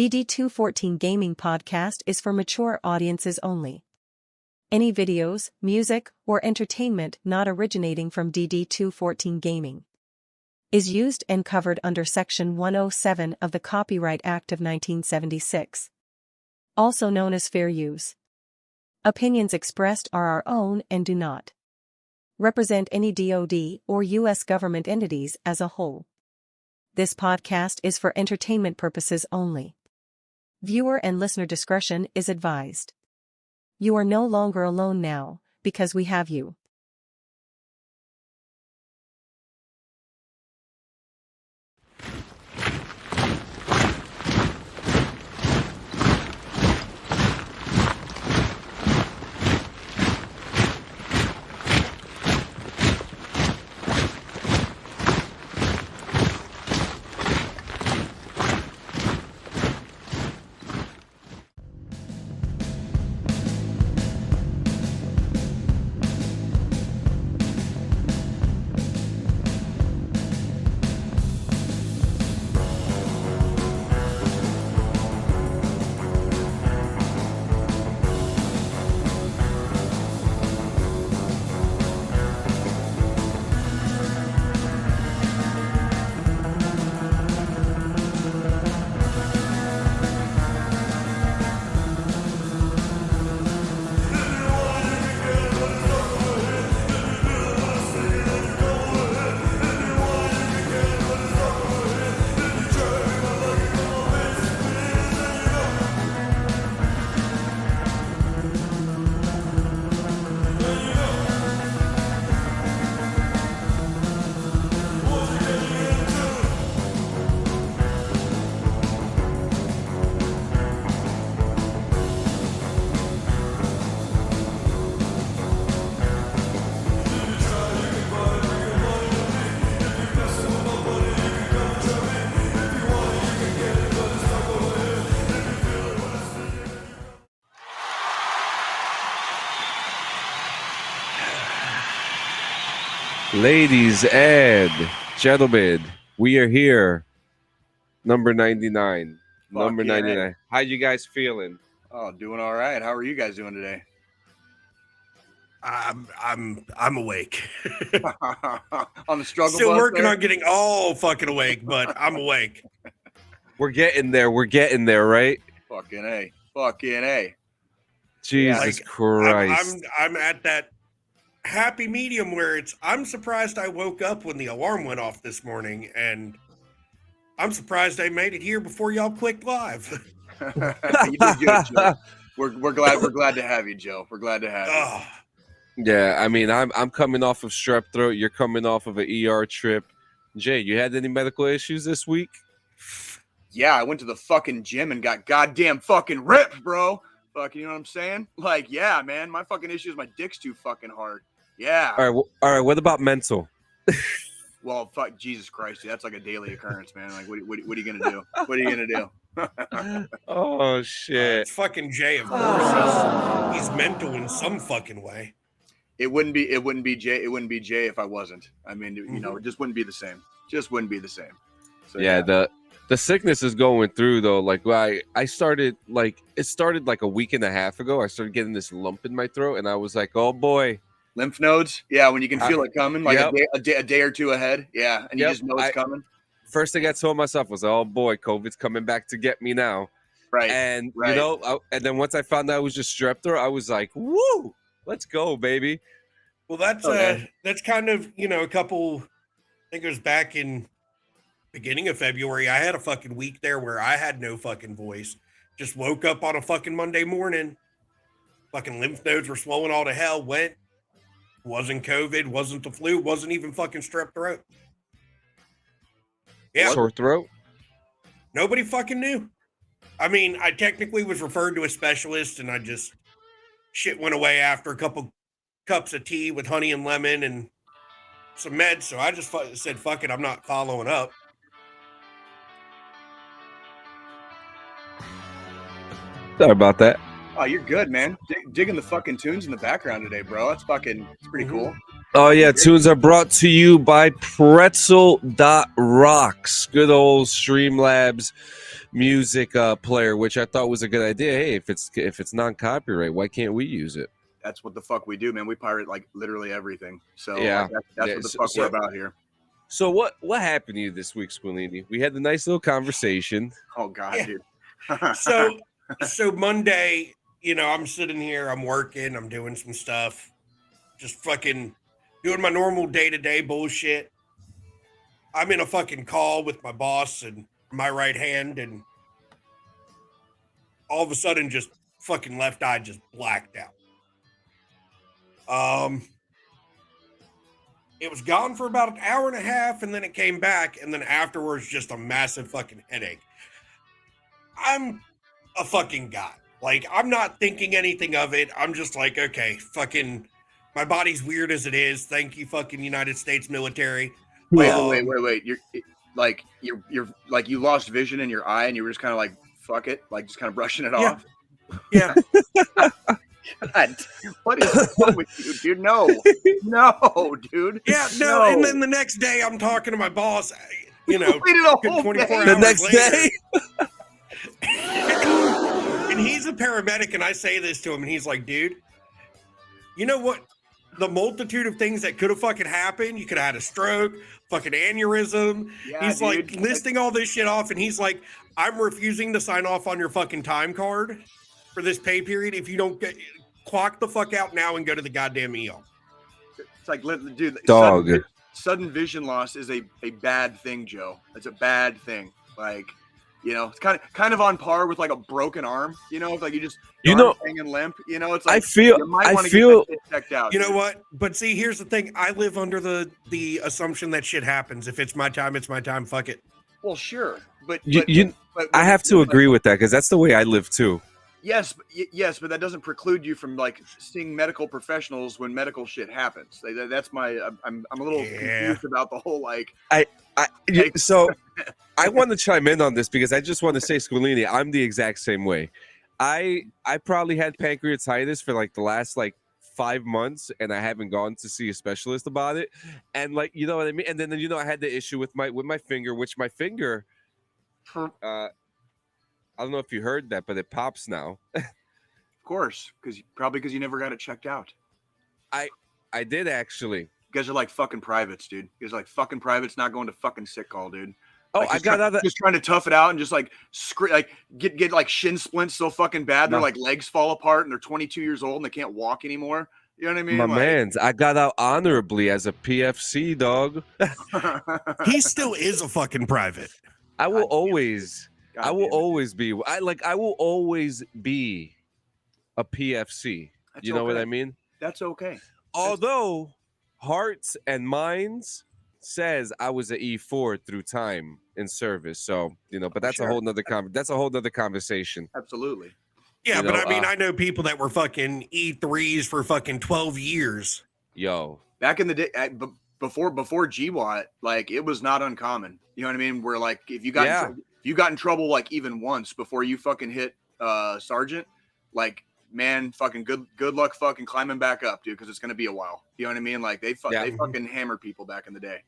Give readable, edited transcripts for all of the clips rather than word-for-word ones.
DD214 Gaming podcast is for mature audiences only. Any videos, music, or entertainment not originating from DD214 Gaming is used and covered under Section 107 of the Copyright Act of 1976, also known as fair use. Opinions expressed are our own and do not represent any DoD or U.S. government entities as a whole. This podcast is for entertainment purposes only. Viewer and listener discretion is advised. You are no longer alone now, because we have you. Ladies and gentlemen, we are here. Number 99. Number 99. How you guys feeling? Oh, doing all right. How are you guys doing today? I'm awake. On the struggle Still bus working there? on getting all fucking awake, but I'm awake. We're getting there. We're getting there, right? Fucking A. Fucking A. Jesus Like, Christ. I'm at that happy medium where I'm surprised I woke up when the alarm went off this morning, and I'm surprised I made it here before y'all clicked live. You did good, Joe. We're glad to have you, Joe. We're glad to have you. Oh, Yeah, I mean, I'm coming off of strep throat. You're coming off of an ER trip. Jay, you had any medical issues this week? Yeah, I went to the fucking gym and got goddamn fucking ripped, bro. Fucking, you know what I'm saying? Like, yeah, man, my fucking issue is my dick's too fucking hard. Yeah. All right. What about mental? Well, fuck, Jesus Christ, dude, that's like a daily occurrence, man. Like, what are you gonna do? What are you gonna do? Oh shit! it's fucking Jay, of course. He's mental in some fucking way. It wouldn't be Jay. It wouldn't be Jay if I wasn't. I mean, you know, it just wouldn't be the same. Just wouldn't be the same. So, yeah, the sickness is going through though. Like I started it started like a week and a half ago. I started getting this lump in my throat, and I was like, oh boy. Lymph nodes, yeah, when you can feel it coming, like yep. a day or two ahead, yeah, and you just know it's coming. First thing I told myself was, "Oh boy, COVID's coming back to get me now." Right, and you know, and then once I found out it was just strep throat, I was like, "Woo, let's go, baby!" Well, that's kind of, you know, a couple. I think it was back in beginning of February. I had a fucking week there where I had no fucking voice. Just woke up on a fucking Monday morning. Fucking lymph nodes were swollen all to hell. Wasn't COVID, wasn't the flu, wasn't even fucking strep throat. Yeah. Sore throat? Nobody fucking knew. I mean, I technically was referred to a specialist, and I just shit went away after a couple cups of tea with honey and lemon and some meds. So I just said, fuck it, I'm not following up. Sorry about that. Oh, you're good, man. Digging the fucking tunes in the background today, bro. That's fucking, it's pretty cool. Oh yeah, tunes are brought to you by Pretzel.rocks, good old Streamlabs music player, which I thought was a good idea. Hey, if it's non-copyright, why can't we use it? That's what the fuck we do, man. We pirate like literally everything. So Yeah. that's what the fuck we're about here. So what happened to you this week, Squillini? We had a nice little conversation. Oh God, dude. So Monday, I'm sitting here, I'm working, I'm doing some stuff, just fucking doing my normal day-to-day bullshit. I'm in a fucking call with my boss and my right hand, and all of a sudden just fucking left eye just blacked out. It was gone for about an hour and a half, and then it came back, and then afterwards just a massive fucking headache. I'm a fucking guy. Like, I'm not thinking anything of it. I'm just like, okay, fucking, my body's weird as it is. Thank you, fucking United States military. Wait. You're like you lost vision in your eye, and you were just kind of like, fuck it, like just kind of brushing it off. Yeah. God, what is wrong with you, dude? No, dude. Yeah, no. And then the next day, I'm talking to my boss. Waited a whole 24 day. hours The next later. day. And he's a paramedic, and I say this to him, and he's like, dude, you know what? The multitude of things that could have fucking happened. You could have had a stroke, fucking aneurysm. Yeah, He's like dude. listing all this shit off, and he's like, I'm refusing to sign off on your fucking time card for this pay period if you don't clock the fuck out now and go to the goddamn ER. It's like, dude, Dog. Sudden vision loss is a bad thing, Joe. It's a bad thing. Like, it's kind of on par with like a broken arm. It's like you just hanging limp. It's like you might want to get that shit checked out. You know what? But see, here's the thing. I live under the assumption that shit happens. If it's my time, it's my time. Fuck it. Well, sure, but I have to agree with that because that's the way I live too. Yes, but that doesn't preclude you from like seeing medical professionals when medical shit happens. That's my. I'm a little confused about the whole like. So I want to chime in on this because I just want to say, Squillini, I'm the exact same way. I probably had pancreatitis for like the last like 5 months, and I haven't gone to see a specialist about it. And like, you know what I mean? And then I had the issue with my finger, which my finger, I don't know if you heard that, but it pops now. Of course, because you never got it checked out. I did actually. You guys are like fucking privates, dude. You guys are like fucking privates, not going to fucking sick call, dude. Oh, like, I got out of just trying to tough it out and just like get like shin splints so fucking bad their like legs fall apart and they're 22 years old and they can't walk anymore. You know what I mean? My mans, I got out honorably as a PFC dog. He still is a fucking private. I will always be a PFC. That's you know what okay. I mean? That's okay. Although hearts and minds says I was an E4 through time in service. So, but that's a whole nother conversation. Absolutely. Yeah, but I mean, I know people that were fucking E3s for fucking 12 years. Yo. Back in the day, before GWAT, like it was not uncommon. You know what I mean? Where like if you got in trouble like even once before you fucking hit sergeant, like man, fucking good luck fucking climbing back up, dude, because it's gonna be a while. You know what I mean? Like they fucking hammered people back in the day.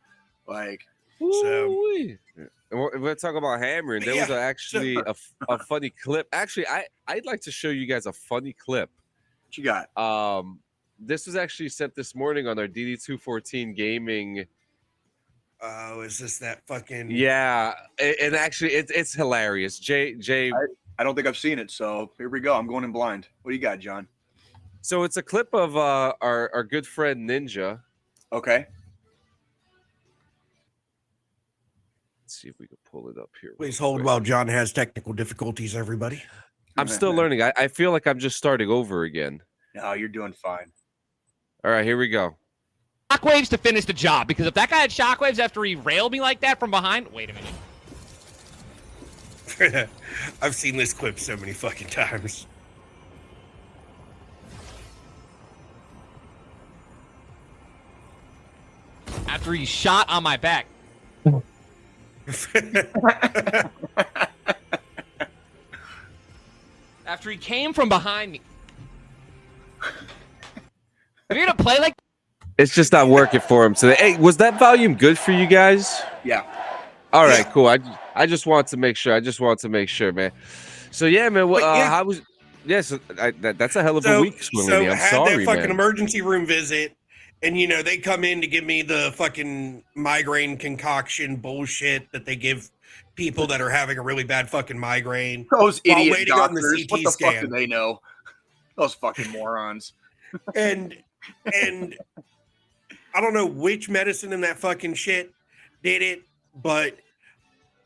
Like we'll talk about hammering. There was actually a funny clip. Actually, I'd like to show you guys a funny clip. What you got? This was actually sent this morning on our DD214 Gaming. Oh, is this that fucking? Yeah, and actually, it's hilarious. Jay, I don't think I've seen it, so here we go. I'm going in blind. What do you got, John? So it's a clip of our good friend Ninja. Okay. Let's see if we can pull it up here. Please hold while John has technical difficulties, everybody. I'm still learning. I feel like I'm just starting over again. No, you're doing fine. All right, here we go. Shockwaves to finish the job, because if that guy had shockwaves after he railed me like that from behind, wait a minute. I've seen this clip so many fucking times. After he shot on my back. After he came from behind me. If you're gonna play like It's just not working for him today. Hey, was that volume good for you guys? Yeah. All right, cool. I just wanted to make sure. Man. So yeah, man. Well, how was? Yes, that's a hell of a week, Squillini. I'm had sorry, that fucking man. emergency room visit, and they come in to give me the fucking migraine concoction bullshit that they give people that are having a really bad fucking migraine. Those idiot waiting on the doctors. CT What the fuck scan. do they know? Those fucking morons. And I don't know which medicine in that fucking shit did it, but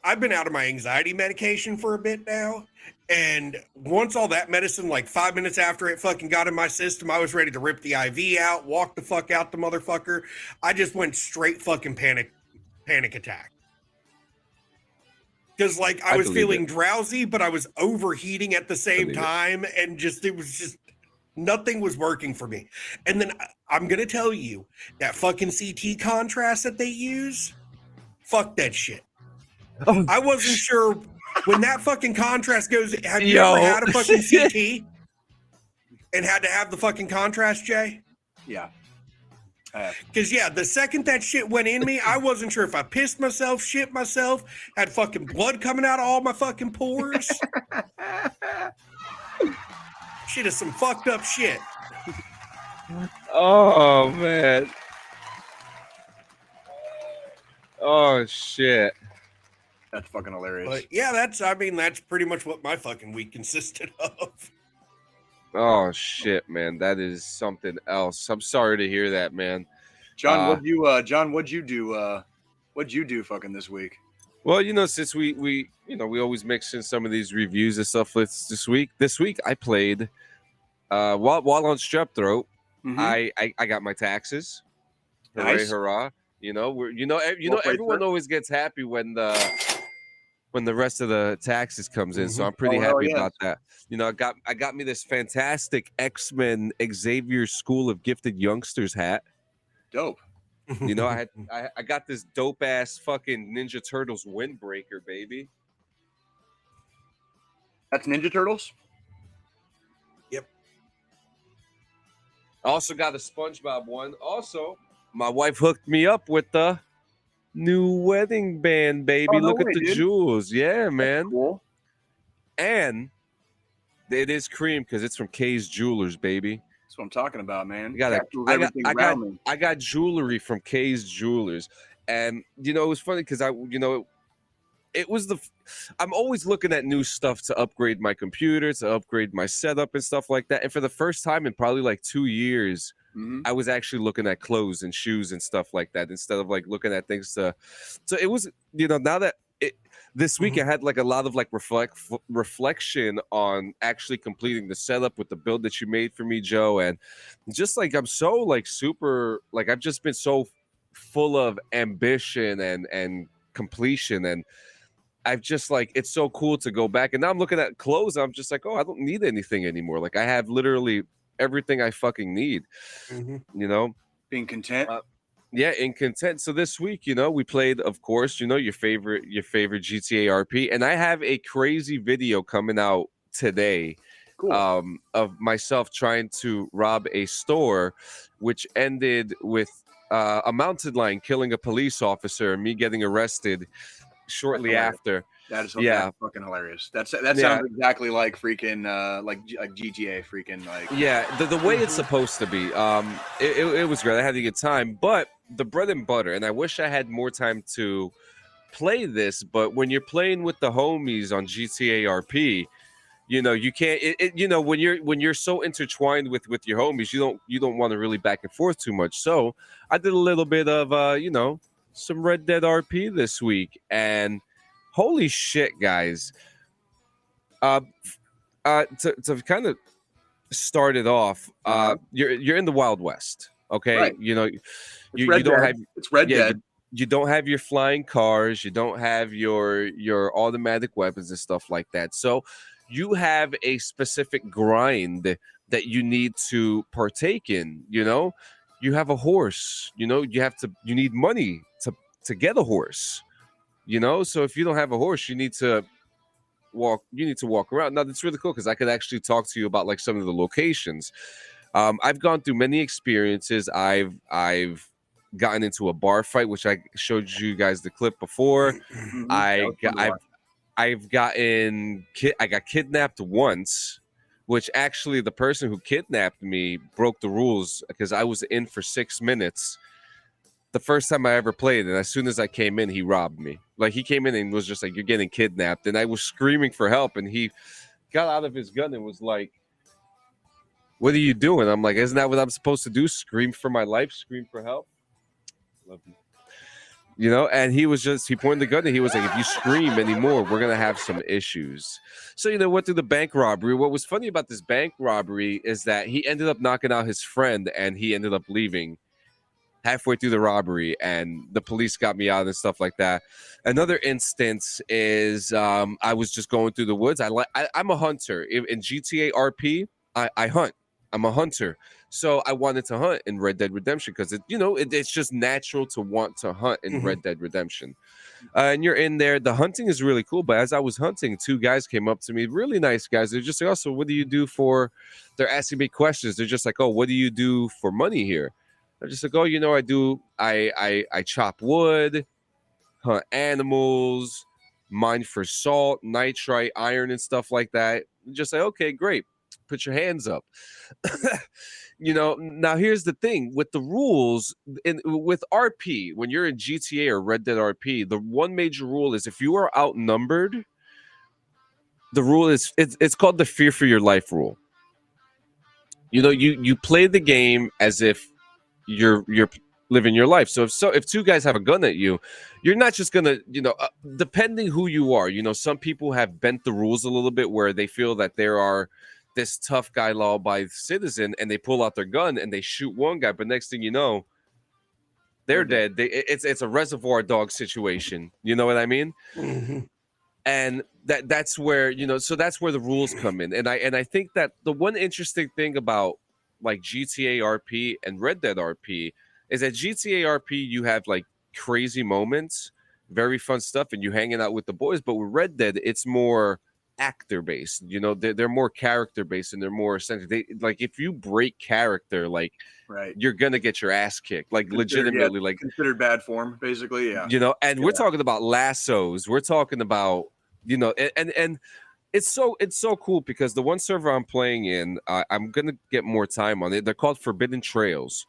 I've been out of my anxiety medication for a bit now. And once all that medicine, like 5 minutes after it fucking got in my system, I was ready to rip the IV out, walk the fuck out the motherfucker. I just went straight fucking panic attack. Because like I was feeling drowsy, but I was overheating at the same time. And it was just nothing was working for me. And then I'm going to tell you that fucking CT contrast that they use, fuck that shit. Oh. I wasn't sure when that fucking contrast goes. Have you ever had a fucking CT and had to have the fucking contrast, Jay? Yeah. Because the second that shit went in me, I wasn't sure if I pissed myself, shit myself, had fucking blood coming out of all my fucking pores. Shit is some fucked up shit. Oh man. Oh shit. That's fucking hilarious. But yeah, that's pretty much what my fucking week consisted of. Oh shit, man, that is something else. I'm sorry to hear that, man. John, what'd you do fucking this week? Well, since we always mix in some of these reviews and stuff. This week I played while on strep throat. I got my taxes. Hooray, nice. Hurrah. Everyone always gets happy when the rest of the taxes comes in. So I'm pretty happy about that. I got me this fantastic X-Men Xavier School of Gifted Youngsters hat. Dope. I got this dope ass fucking Ninja Turtles windbreaker, baby. That's Ninja Turtles? Yep. I also got a SpongeBob one. Also, my wife hooked me up with the new wedding band, baby. Look at the jewels. Yeah, man. That's cool. And it is cream because it's from Kay's Jewelers, baby. That's what I'm talking about, man. I got jewelry from Kay's Jewelers. And, it was funny because I'm always looking at new stuff to upgrade my computer, to upgrade my setup and stuff like that. And for the first time in probably like 2 years, I was actually looking at clothes and shoes and stuff like that instead of like looking at things so it was, now that this week I had like a lot of like reflection on actually completing the setup with the build that you made for me, Joe. And just like, I'm so like super, like I've just been so full of ambition and completion. And I've just like, it's so cool to go back. And now I'm looking at clothes. I'm just like, I don't need anything anymore. Like I have literally everything I fucking need, being content. In content. So this week, we played, of course, your favorite GTA RP, and I have a crazy video coming out today. Cool. Of myself trying to rob a store, which ended with a mounted lion killing a police officer and me getting arrested shortly after. That is fucking hilarious. That sounds exactly like freaking like GTA freaking like. Yeah, the way it's supposed to be. It was great. I had a good time, but the bread and butter, and I wish I had more time to play this, but when you're playing with the homies on GTA RP, you can't when you're so intertwined with your homies, you don't want to really back and forth too much. So I did a little bit of some Red Dead RP this week, and holy shit, guys. To kind of start it off, you're in the Wild West, okay? Right. You don't have it's Red Dead. You don't have your flying cars, you don't have your automatic weapons and stuff like that. So you have a specific grind that you need to partake in, You have a horse, you need money to get a horse. So if you don't have a horse, you need to walk around. Now that's really cool because I could actually talk to you about like some of the locations. I've gone through many experiences. I've gotten into a bar fight, which I showed you guys the clip before. I got kidnapped once, which actually the person who kidnapped me broke the rules because I was in for 6 minutes. The first time I ever played, and as soon as I came in, he robbed me. Like, he came in and was just like, "You're getting kidnapped," and I was screaming for help, and he got out of his gun and was like, "What are you doing?" I'm like, "Isn't that what I'm supposed to do? Scream for my life, scream for help." Love you. You know, and he pointed the gun and he was like, "If you scream anymore, we're going to have some issues." So, went through the bank robbery. What was funny about this bank robbery is that he ended up knocking out his friend and he ended up leaving halfway through the robbery, and the police got me out and stuff like that. Another instance is I was just going through the woods. I'm a hunter. In GTA RP, I hunt. I'm a hunter. So I wanted to hunt in Red Dead Redemption because it's just natural to want to hunt in Red Dead Redemption. And you're in there. The hunting is really cool. But as I was hunting, 2 guys came up to me, really nice guys. They're just like, "Oh, so what do you do for?" They're asking me questions. They're just like, "Oh, what do you do for money here?" I'm just like, "Oh, I chop wood, hunt animals, mine for salt, nitrite, iron, and stuff like that." Just like, "Okay, great. Put your hands up." Now here's the thing with the rules with RP, when you're in GTA or Red Dead RP, the one major rule is if you are outnumbered, the rule is it's called the fear for your life rule. You play the game as if you're living your life. So if 2 guys have a gun at you, you're not just gonna, depending who you are, some people have bent the rules a little bit where they feel that there are this tough guy law-abiding citizen, and they pull out their gun and they shoot one guy, but next thing you know, they're dead. It's a Reservoir Dog situation. You know what I mean? Mm-hmm. And that's where so that's where the rules come in. And I think that the one interesting thing about like GTA RP and Red Dead RP is that GTA RP you have like crazy moments, very fun stuff, and you hanging out with the boys. But with Red Dead, it's more actor based. They're more character based, and they're more essential. Like if you break character, like you're gonna get your ass kicked, like legitimately, like considered bad form, basically. Yeah, and we're talking about lassos. We're talking about and it's so cool because the one server I'm playing in, I'm gonna get more time on it. They're called Forbidden Trails.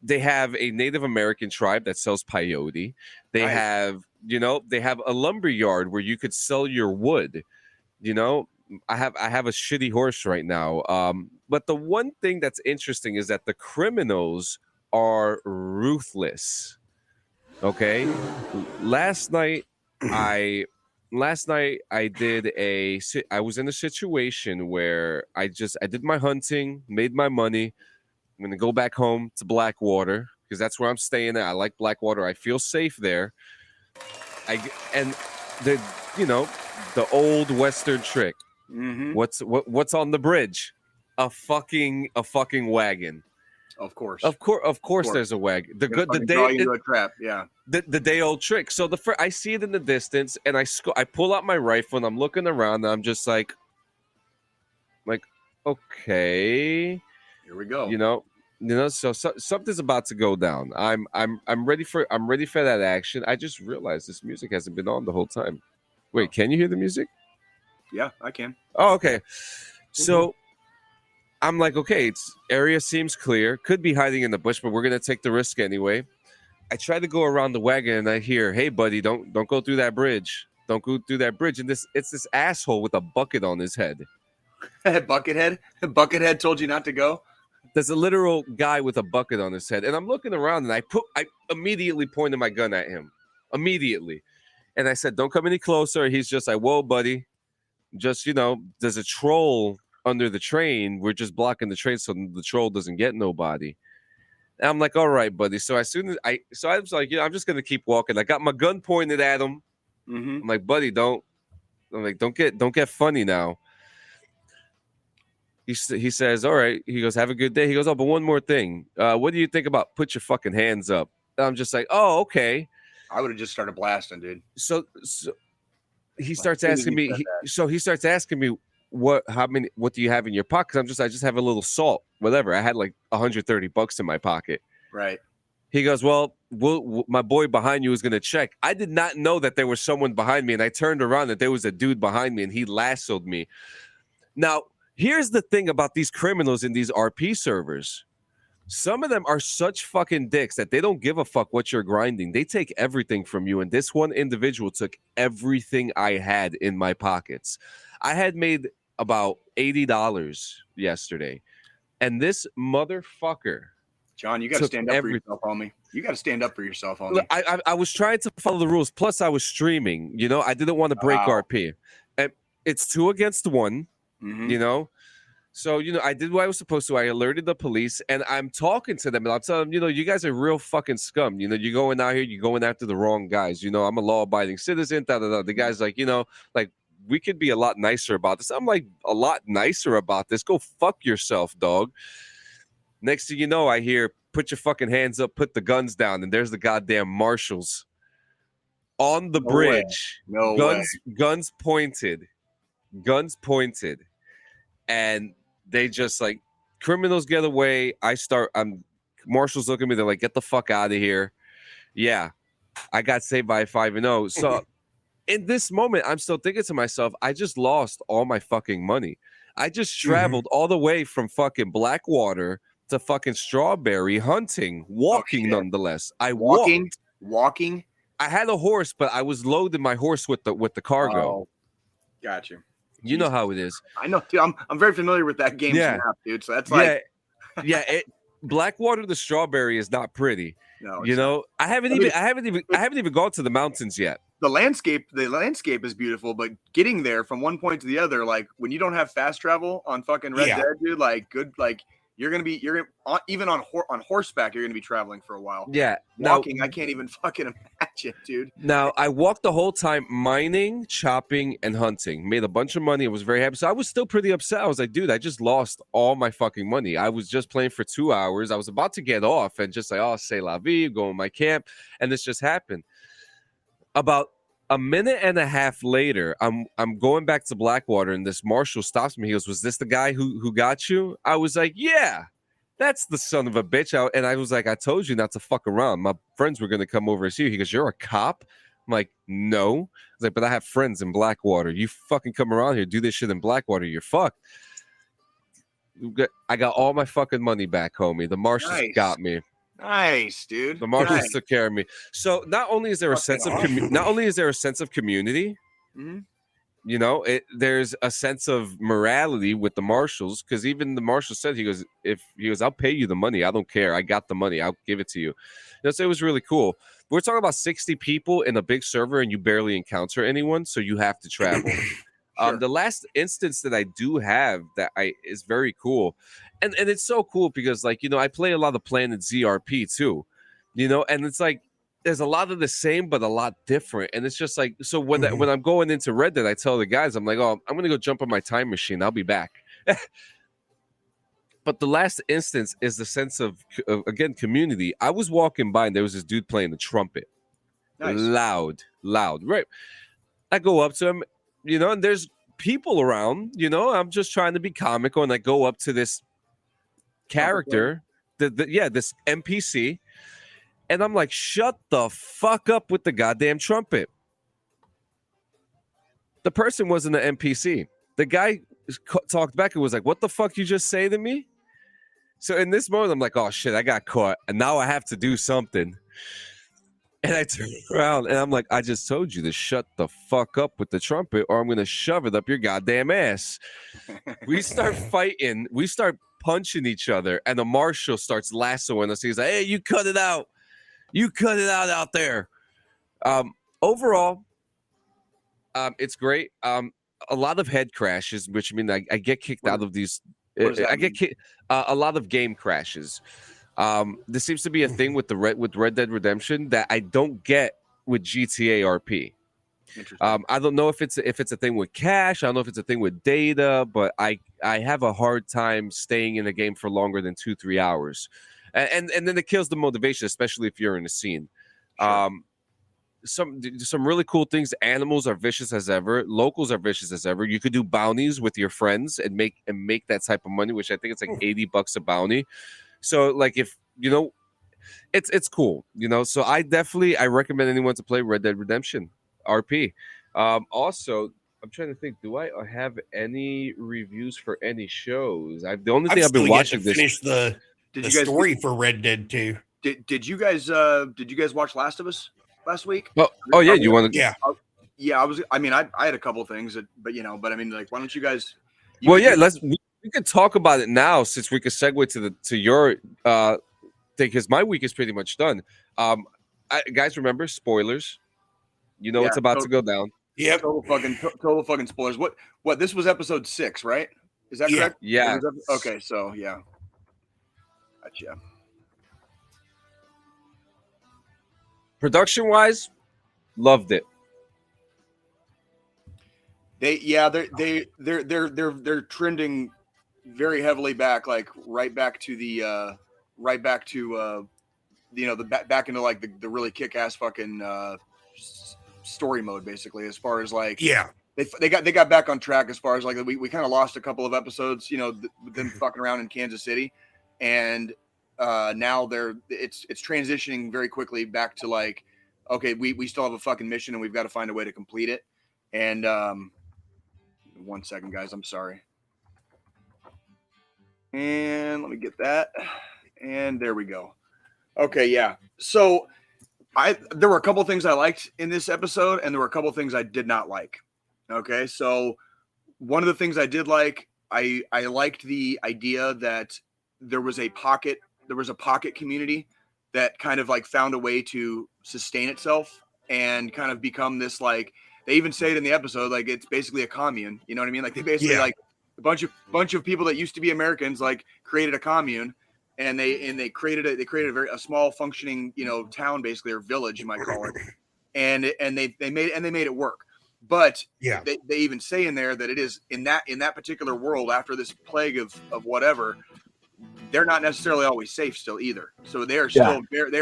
They have a Native American tribe that sells peyote. They have a lumber yard where you could sell your wood. I have a shitty horse right now. But the one thing that's interesting is that the criminals are ruthless. Okay, last night I was in a situation where I did my hunting, made my money. I'm gonna go back home to Blackwater because that's where I'm staying at. I like Blackwater. I feel safe there. The old Western trick. Mm-hmm. What's on the bridge? A fucking wagon. Of course, there's a wagon. The day into a trap. Yeah. The day old trick. So I see it in the distance, and I pull out my rifle, and I'm looking around, and I'm just like, okay, here we go. So something's about to go down. I'm ready for that action. I just realized this music hasn't been on the whole time. Wait, can you hear the music? Yeah, I can. Oh, okay. So I'm like, okay, area seems clear. Could be hiding in the bush, but we're gonna take the risk anyway. I try to go around the wagon, and I hear, "Hey, buddy, don't go through that bridge. Don't go through that bridge." And it's this asshole with a bucket on his head. Buckethead told you not to go. There's a literal guy with a bucket on his head, and I'm looking around, and I immediately pointed my gun at him, immediately, and I said, "Don't come any closer." He's just like, "Whoa, buddy, just there's a troll under the train. We're just blocking the train so the troll doesn't get nobody." And I'm like, "All right, buddy." So as soon as I was like, I'm just gonna keep walking. I got my gun pointed at him. Mm-hmm. I'm like, "Buddy, don't get funny now." He says, "All right." He goes, "Have a good day." He goes, "Oh, but one more thing. What do you think about put your fucking hands up?" And I'm just like, "Oh, okay." I would have just started blasting, dude. So he starts asking me. He starts asking me, what do you have in your pocket? I just have a little salt, whatever. I had like $130 in my pocket. Right. He goes, well, my boy behind you is going to check. I did not know that there was someone behind me, and I turned around that there was a dude behind me, and he lassoed me. Now, here's the thing about these criminals in these RP servers. Some of them are such fucking dicks that they don't give a fuck what you're grinding. They take everything from you, and this one individual took everything I had in my pockets. I had made about $80 yesterday, and this motherfucker... John, you got to stand up for yourself, homie. You got to stand up for yourself, homie. I was trying to follow the rules. Plus, I was streaming. You know, I didn't want to break RP. And it's 2 against 1. Mm-hmm. You know, so I did what I was supposed to. I alerted the police, and I'm talking to them, and I'm telling them, you guys are real fucking scum. You're going out here, you're going after the wrong guys. I'm a law-abiding citizen. The guy's like, like we could be a lot nicer about this. I'm like, a lot nicer about this. Go fuck yourself, dog. Next thing you know, I hear, put your fucking hands up, put the guns down, and there's the goddamn marshals on the bridge. Guns pointed, and they just like, criminals get away. Marshals look at me, they're like, get the fuck out of here. Yeah, I got saved by a 5-0. So in this moment, I'm still thinking to myself, I just lost all my fucking money. I just traveled all the way from fucking Blackwater to fucking Strawberry hunting, walking nonetheless. Walking. I had a horse, but I was loading my horse with the cargo. Oh, gotcha. You know how it is. I know, dude. I'm very familiar with that game, dude. So that's like, Blackwater to Strawberry is not pretty. No, I haven't even gone to the mountains yet. The landscape is beautiful, but getting there from one point to the other, like when you don't have fast travel on fucking Red Dead, dude, even on horseback, you're gonna be traveling for a while. Yeah, walking, I can't even fucking imagine, dude. Now I walked the whole time, mining, chopping, and hunting. Made a bunch of money. I was very happy. So I was still pretty upset. I was like, dude, I just lost all my fucking money. I was just playing for 2 hours. I was about to get off and just like, oh, c'est la vie, go in my camp, and this just happened. About a minute and a half later, I'm going back to Blackwater, and this marshal stops me. He goes, was this the guy who got you? I was like, yeah, that's the son of a bitch. And I was like, I told you not to fuck around. My friends were going to come over and see you. He goes, you're a cop? I'm like, no. I was like, but I have friends in Blackwater. You fucking come around here, do this shit in Blackwater, you're fucked. I got all my fucking money back, homie. The marshals got me. Nice, dude. The marshals took care of me. So not only is there a sense of community, mm-hmm. There's a sense of morality with the marshals, because even the marshal said, he goes, I'll pay you the money. I don't care. I got the money. I'll give it to you. So it was really cool. We're talking about 60 people in a big server, and you barely encounter anyone, so you have to travel. Sure. The last instance that I do have is very cool. And it's so cool because, like, I play a lot of Planet ZRP too, and it's like there's a lot of the same but a lot different. And it's just like, so when I'm going into Red Dead, I tell the guys, I'm like, oh, I'm gonna go jump on my time machine. I'll be back. But the last instance is the sense of again, community. I was walking by and there was this dude playing the trumpet. Nice. Loud, right? I go up to him, and there's people around, I'm just trying to be comical, and I go up to this character, this NPC, and I'm like, shut the fuck up with the goddamn trumpet. The person wasn't an NPC. The guy talked back and was like, what the fuck you just say to me? So in this moment, I'm like, oh shit, I got caught, and now I have to do something. And I turn around and I'm like, I just told you to shut the fuck up with the trumpet, or I'm going to shove it up your goddamn ass. We start fighting. We start punching each other, and the marshal starts lassoing us. He's like, hey, you cut it out. You cut it out there. Overall, it's great. A lot of head crashes, which mean I get kicked out of these. I get kicked. A lot of game crashes. This seems to be a thing with Red Dead Redemption that I don't get with GTA RP. I don't know if it's a thing with cash. I don't know if it's a thing with data, but I have a hard time staying in a game for longer than 2-3 hours, and then it kills the motivation, especially if you're in a scene. Sure. some really cool things. Animals are vicious as ever. Locals are vicious as ever. You could do bounties with your friends and make that type of money, which I think it's like $80 a bounty. So like if you know, it's cool, you know. So I recommend anyone to play Red Dead Redemption RP. Also, I'm trying to think. Do I have any reviews for any shows? The only thing I've been watching this. Finish the story for Red Dead 2. Did you guys watch Last of Us last week? Oh yeah, you want to? Yeah. Yeah, I had a couple things, but I mean, like, why don't you guys? We can talk about it now since we could segue to your thing, because my week is pretty much done. Guys, remember spoilers. You know what's about to go down. Yeah, total fucking spoilers. What? This was episode 6, right? Is that correct? Yeah. Okay, so yeah. Gotcha. Production wise, loved it. They're trending very heavily back, like right back to the back into like the really kick-ass fucking story mode, basically, as far as like they got back on track as far as like we kind of lost a couple of episodes, you know, with them fucking around in Kansas City, and now it's transitioning very quickly back to like, okay, we still have a fucking mission and we've got to find a way to complete it. And 1 second, guys, I'm sorry. And let me get that. And there we go. Okay, yeah. So there were a couple things I liked in this episode, and there were a couple things I did not like. Okay, so one of the things I did like, I liked the idea that there was a pocket community that kind of like found a way to sustain itself and kind of become this, like, they even say it in the episode, like it's basically a commune. You know what I mean? Like they basically like a bunch of people that used to be Americans like created a commune, and they created a small functioning, you know, town, basically, or village you might call it, and they made it work. But they even say in there that it is in that particular world, after this plague of whatever, they're not necessarily always safe still either. So they are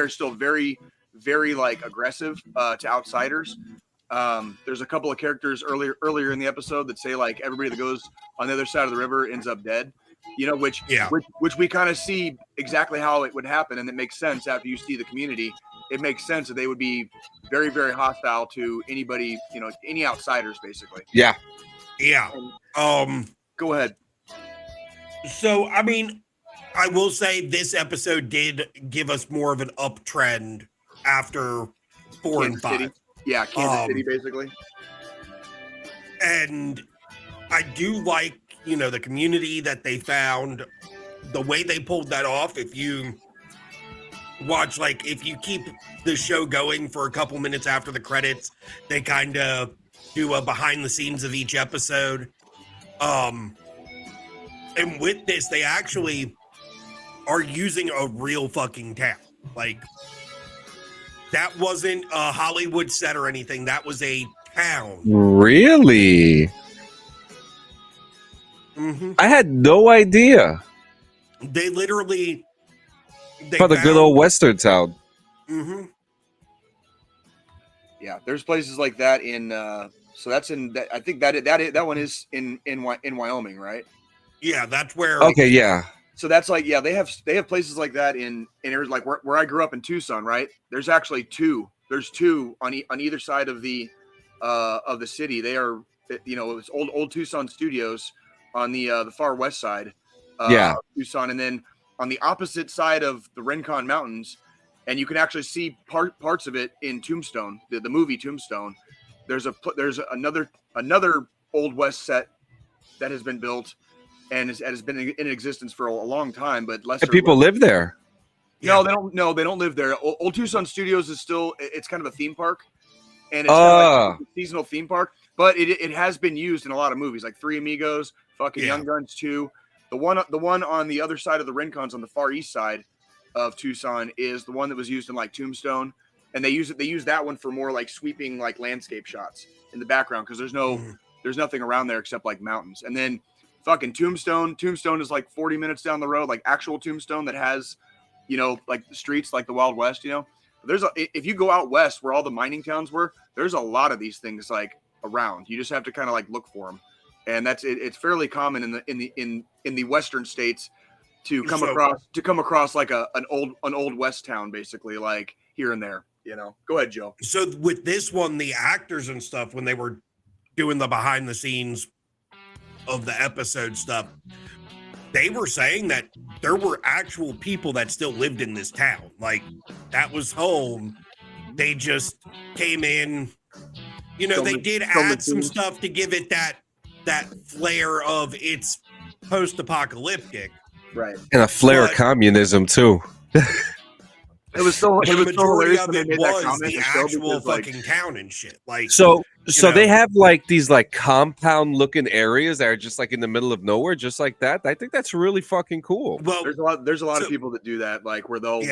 still very, very like aggressive to outsiders. There's a couple of characters earlier in the episode that say like everybody that goes on the other side of the river ends up dead, you know, which we kind of see exactly how it would happen. And it makes sense after you see the community. It makes sense that they would be very, very hostile to anybody, you know, any outsiders, basically. Yeah. Go ahead. So, I mean, I will say this episode did give us more of an uptrend after 4 and 5. Yeah, Kansas City, basically. And I do like, you know, the community that they found, the way they pulled that off. If you watch, like, if you keep the show going for a couple minutes after the credits, they kind of do a behind the scenes of each episode. And with this, they actually are using a real fucking town. Like, that wasn't a Hollywood set or anything. That was a town. Really? Mm-hmm. I had no idea. They literally... For the good old Western town. Mm-hmm. Yeah, there's places like that in... so that's in... I think that one is in Wyoming, right? Yeah, that's where... Okay, yeah. So that's like, yeah, they have places like that in areas like where I grew up in Tucson, right? There's actually two. There's two on either side of the city. They are, you know, it's old Tucson studios on the far west side. Of Tucson, and then on the opposite side of the Rincon Mountains, and you can actually see parts of it in Tombstone, the movie Tombstone. There's another Old West set that has been built. And has been in existence for a long time, but lesser. And people live there. No, they don't. No, they don't live there. Old Tucson Studios is still. It's kind of a theme park, and it's kind of like a seasonal theme park. But it has been used in a lot of movies, like Three Amigos, fucking Young Guns 2. The one on the other side of the Rincons, on the far east side of Tucson, is the one that was used in like Tombstone, and they use that one for more like sweeping like landscape shots in the background, because there's nothing around there except like mountains, and then. Fucking Tombstone is like 40 minutes down the road, like actual Tombstone that has, you know, like the streets, like the Wild West, you know. if you go out west where all the mining towns were, there's a lot of these things like around. You just have to kind of like look for them, and it's fairly common in the western states to come across like an old west town, basically, like here and there. Go ahead, Joe. So with this one, the actors and stuff, when they were doing the behind the scenes of the episode stuff, they were saying that there were actual people that still lived in this town. Like, that was home. They just came in, they did add some stuff to give it that flair of it's post-apocalyptic. Right. And a flair of communism too. It was so hilarious of when they it made that was comment. the actual fucking town and shit. Like, so they have like these like compound looking areas that are just like in the middle of nowhere, just like that. I think that's really fucking cool. Well, there's a lot of people that do that, like where they'll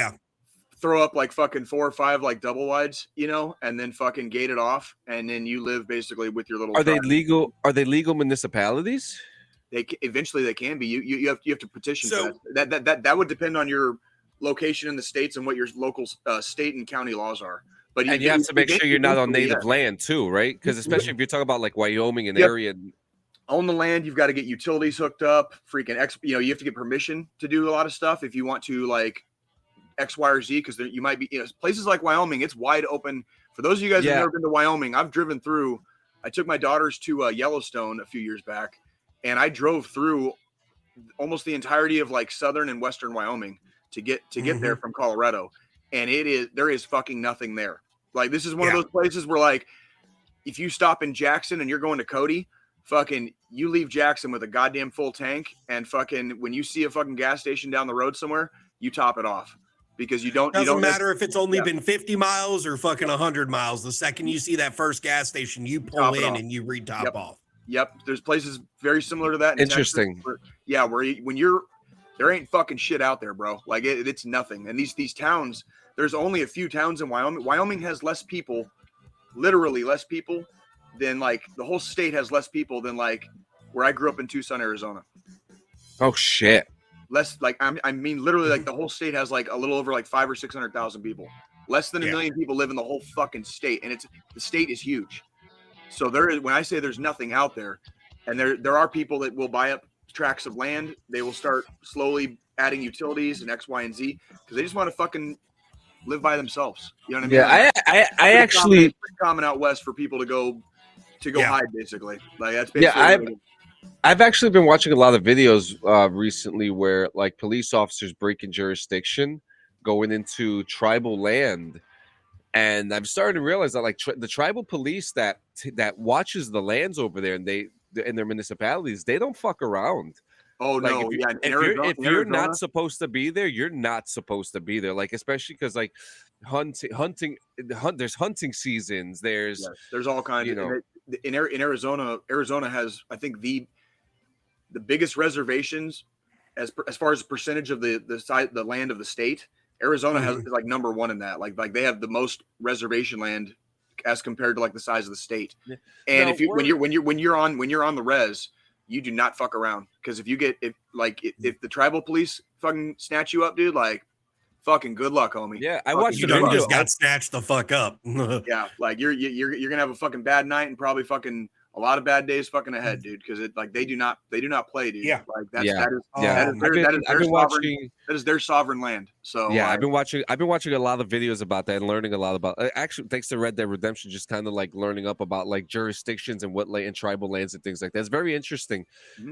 throw up like fucking 4 or 5 like double wides, and then fucking gate it off, and then you live basically with your little. Are they legal? Are they legal municipalities? Eventually they can be. You have to petition for that. That would depend on your location in the states and what your local state and county laws are. But you have to make sure you're not on native land too, right? Because especially if you're talking about like Wyoming and area. Own the land, you've got to get utilities hooked up. Freaking you have to get permission to do a lot of stuff if you want to like X, Y, or Z. Because you might be places like Wyoming. It's wide open. For those of you guys who've never been to Wyoming, I've driven through. I took my daughters to Yellowstone a few years back, and I drove through almost the entirety of like southern and western Wyoming to get there from Colorado, and there is fucking nothing there. Like, this is one of those places where like if you stop in Jackson and you're going to Cody, fucking you leave Jackson with a goddamn full tank, and fucking when you see a fucking gas station down the road somewhere, you top it off, because you don't matter if it's only been 50 miles or fucking 100 miles. The second you see that first gas station, you pull in and you re-top off. Yep, there's places very similar to that. Interesting. Where there ain't fucking shit out there, bro. Like it's nothing. And these towns, there's only a few towns in Wyoming. Wyoming has less people, literally less people than like the whole state has less people than like where I grew up in Tucson, Arizona. Oh shit. Less like I mean literally like the whole state has like a little over like 500,000 or 600,000 people. Less than a million people live in the whole fucking state, and the state is huge. So when I say there's nothing out there, and there are people that will buy up tracts of land, they will start slowly adding utilities and X, Y, and Z because they just want to fucking live by themselves. You know what I mean? Yeah, I actually it's common out west for people to go hide, basically. Like that's basically I've actually been watching a lot of videos recently where like police officers breaking jurisdiction, going into tribal land. And I'm starting to realize that like the tribal police that watches the lands over there and in their municipalities, they don't fuck around. Oh like, no! If you're not supposed to be there, you're not supposed to be there. Like especially because like there's hunting seasons. There's all kinds. In Arizona, Arizona has I think the biggest reservations as far as percentage of the land of the state. Arizona has like number one in that. Like they have the most reservation land as compared to like the size of the state. And when you're on the res, you do not fuck around, because if the tribal police fucking snatch you up, dude, like fucking good luck, homie. Yeah, I watched you don't just got snatched the fuck up. Yeah, like you're gonna have a fucking bad night and probably fucking a lot of bad days fucking ahead, dude, because they do not play, dude. Yeah, like that is their sovereign land. So yeah, I've been watching a lot of videos about that and learning a lot about. Actually, thanks to Red Dead Redemption, just kind of like learning up about like jurisdictions and what and tribal lands and things like that. It's very interesting.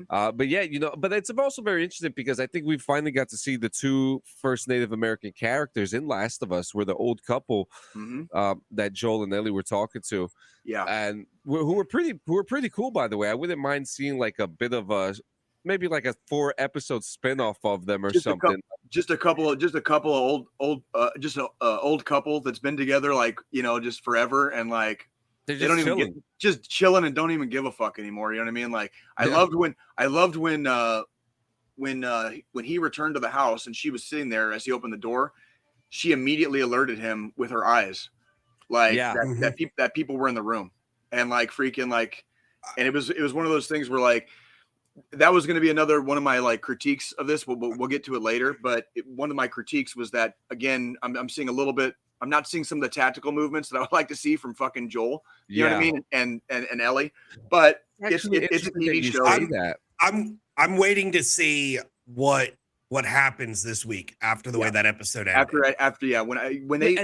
But yeah, but it's also very interesting because I think we finally got to see the two first Native American characters in Last of Us, were the old couple that Joel and Ellie were talking to. Yeah, and who were pretty cool, by the way. I wouldn't mind seeing like a bit of maybe like a 4-episode spinoff of them or something. Just a couple of old couple that's been together like just forever, and like they don't even just chilling and don't even give a fuck anymore. You know what I mean? Like I loved when he returned to the house and she was sitting there as he opened the door. She immediately alerted him with her eyes. Like that people were in the room, and like freaking like, and it was one of those things where like that was going to be another one of my like critiques of this. We'll get to it later, but one of my critiques was that again I'm seeing a little bit I'm not seeing some of the tactical movements that I would like to see from fucking Joel. You know what I mean? And Ellie. But it's a TV show. I'm waiting to see what happens this week after the way that episode ended. After when they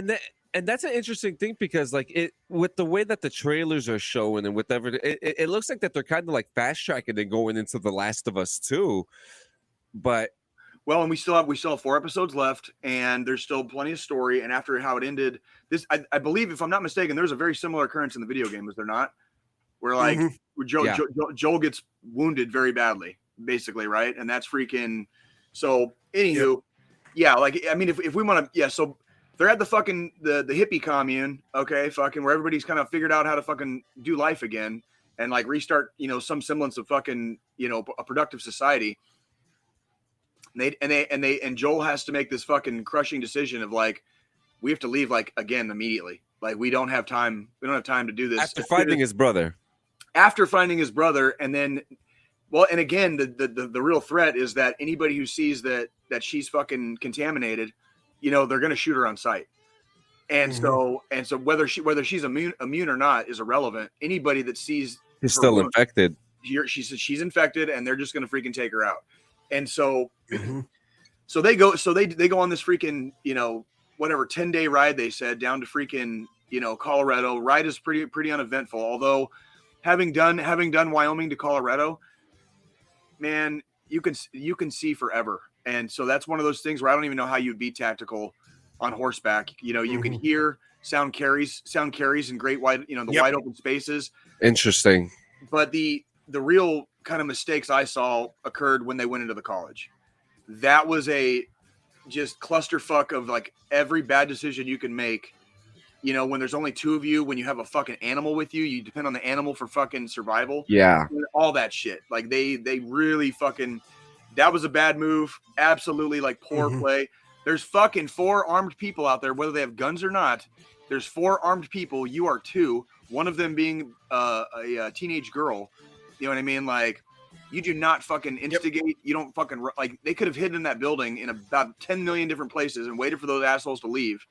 and that's an interesting thing because like it with the way that the trailers are showing and whatever it looks like that they're kind of like fast tracking and going into The Last of Us too. But and we still have 4 episodes left, and there's still plenty of story. And after how it ended, this I believe, if I'm not mistaken, there's a very similar occurrence in the video game, is there not? Where like Joel gets wounded very badly, basically, right? And that's freaking. So anywho, like I mean, if we want to, so they're at the fucking the hippie commune, okay, fucking where everybody's kind of figured out how to fucking do life again and like restart, some semblance of fucking, a productive society. And Joel has to make this fucking crushing decision of like, we have to leave like again immediately. Like we don't have time. We don't have time to do this. After finding his brother. And then, and again, the real threat is that anybody who sees that she's fucking contaminated, they're going to shoot her on sight. And so whether she's immune or not is irrelevant. Anybody that sees she's still infected. She's infected, and they're just going to freaking take her out. And so, so they go on this freaking, whatever 10-day ride they said down to freaking, Colorado. Ride is pretty uneventful. Although having done Wyoming to Colorado, man, you can see forever. And so that's one of those things where I don't even know how you'd be tactical on horseback. You can hear sound carries in great wide, wide open spaces. Interesting. But the real kind of mistakes I saw occurred when they went into the college. That was a just clusterfuck of like every bad decision you can make. When there's only 2 of you, when you have a fucking animal with you, you depend on the animal for fucking survival. Yeah. All that shit. Like they really fucking, that was a bad move. Absolutely like poor play. There's fucking 4 armed people out there, whether they have guns or not. There's 4 armed people. You are 2. One of them being a teenage girl. You know what I mean? Like, you do not fucking instigate. Yep. You don't fucking like. They could have hidden in that building in about 10 million different places and waited for those assholes to leave.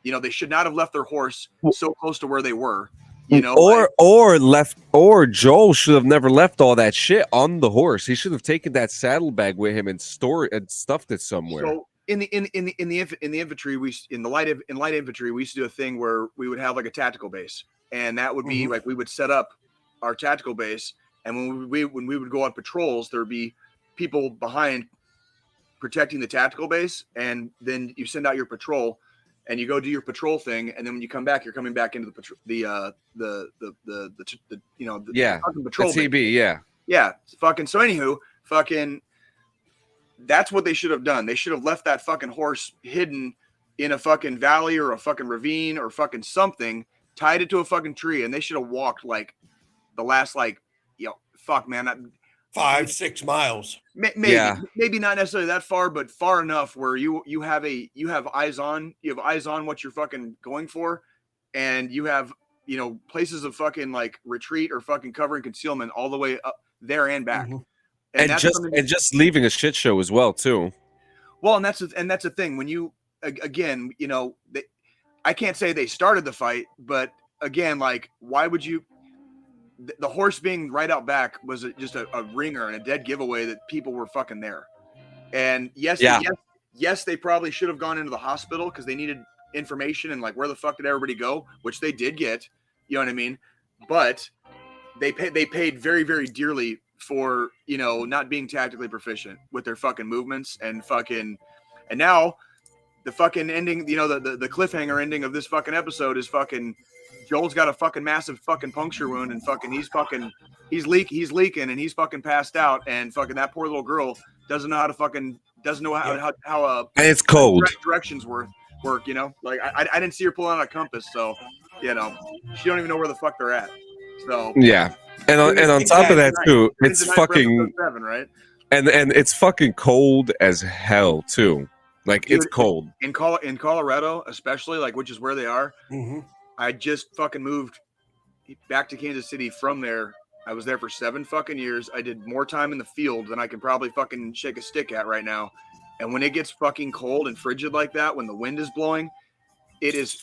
They should not have left their horse so close to where they were. Or Joel should have never left all that shit on the horse. He should have taken that saddlebag with him and stored and stuffed it somewhere. So in the infantry, in light infantry, we used to do a thing where we would have like a tactical base, and that would be like we would set up our tactical base. And when we would go on patrols, there would be people behind protecting the tactical base, and then you send out your patrol, and you go do your patrol thing, and then when you come back, you're coming back into the patrol. The TB, yeah. Fucking so. Anywho, fucking, that's what they should have done. They should have left that fucking horse hidden in a fucking valley or a fucking ravine or fucking something, tied it to a fucking tree, and they should have walked like the last fuck, man, 5-6 miles. Maybe not necessarily that far, but far enough where you have eyes on what you're fucking going for, and you have places of fucking like retreat or fucking cover and concealment all the way up there and back, and just leaving a shit show as well too. Well, and that's the thing when you again, I can't say they started the fight, but again, like, why would you? The horse being right out back was just a ringer and a dead giveaway that people were fucking there. And yes, they probably should have gone into the hospital because they needed information and like where the fuck did everybody go, which they did get. You know what I mean? But they paid very, very dearly for not being tactically proficient with their fucking movements and now the fucking ending. The cliffhanger ending of this fucking episode is fucking. Joel's got a fucking massive fucking puncture wound and fucking he's leaking and he's fucking passed out, and fucking that poor little girl doesn't know how and it's cold directions work. Like I didn't see her pulling out a compass, so she don't even know where the fuck they're at. So yeah, and on top of that too, it's fucking 7, right? And it's fucking cold as hell too. Like, dude, it's cold in Colorado, especially, like, which is where they are. I just fucking moved back to Kansas City from there. I was there for 7 fucking years. I did more time in the field than I can probably fucking shake a stick at right now. And when it gets fucking cold and frigid like that, when the wind is blowing, it is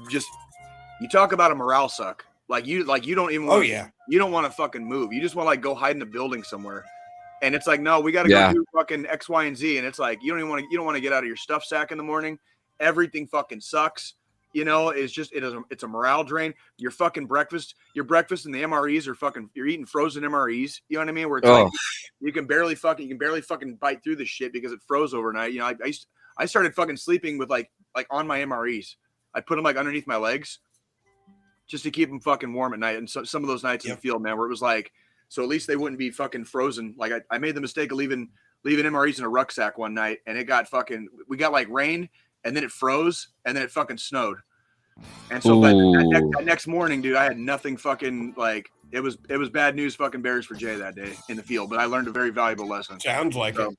just, you talk about a morale suck. Like you don't even want you don't want to fucking move. You just want to like go hide in a building somewhere. And it's like, no, we got to go do fucking X, Y, and Z. And it's like, you don't want to get out of your stuff sack in the morning. Everything fucking sucks. You know, it's a morale drain. Your breakfast in the MREs are fucking, you're eating frozen MREs. You know what I mean? Where it's like, you can barely fucking bite through this shit because it froze overnight. You know, I started fucking sleeping with like on my MREs. I put them like underneath my legs just to keep them fucking warm at night. And so some of those nights in the field, man, where it was like, so at least they wouldn't be fucking frozen. Like I made the mistake of leaving MREs in a rucksack one night, and it got we got like rain, and then it froze, and then it fucking snowed. And so that next morning, dude, I had nothing fucking like, it was bad news fucking bears for Jay that day in the field, but I learned a very valuable lesson. Sounds like it.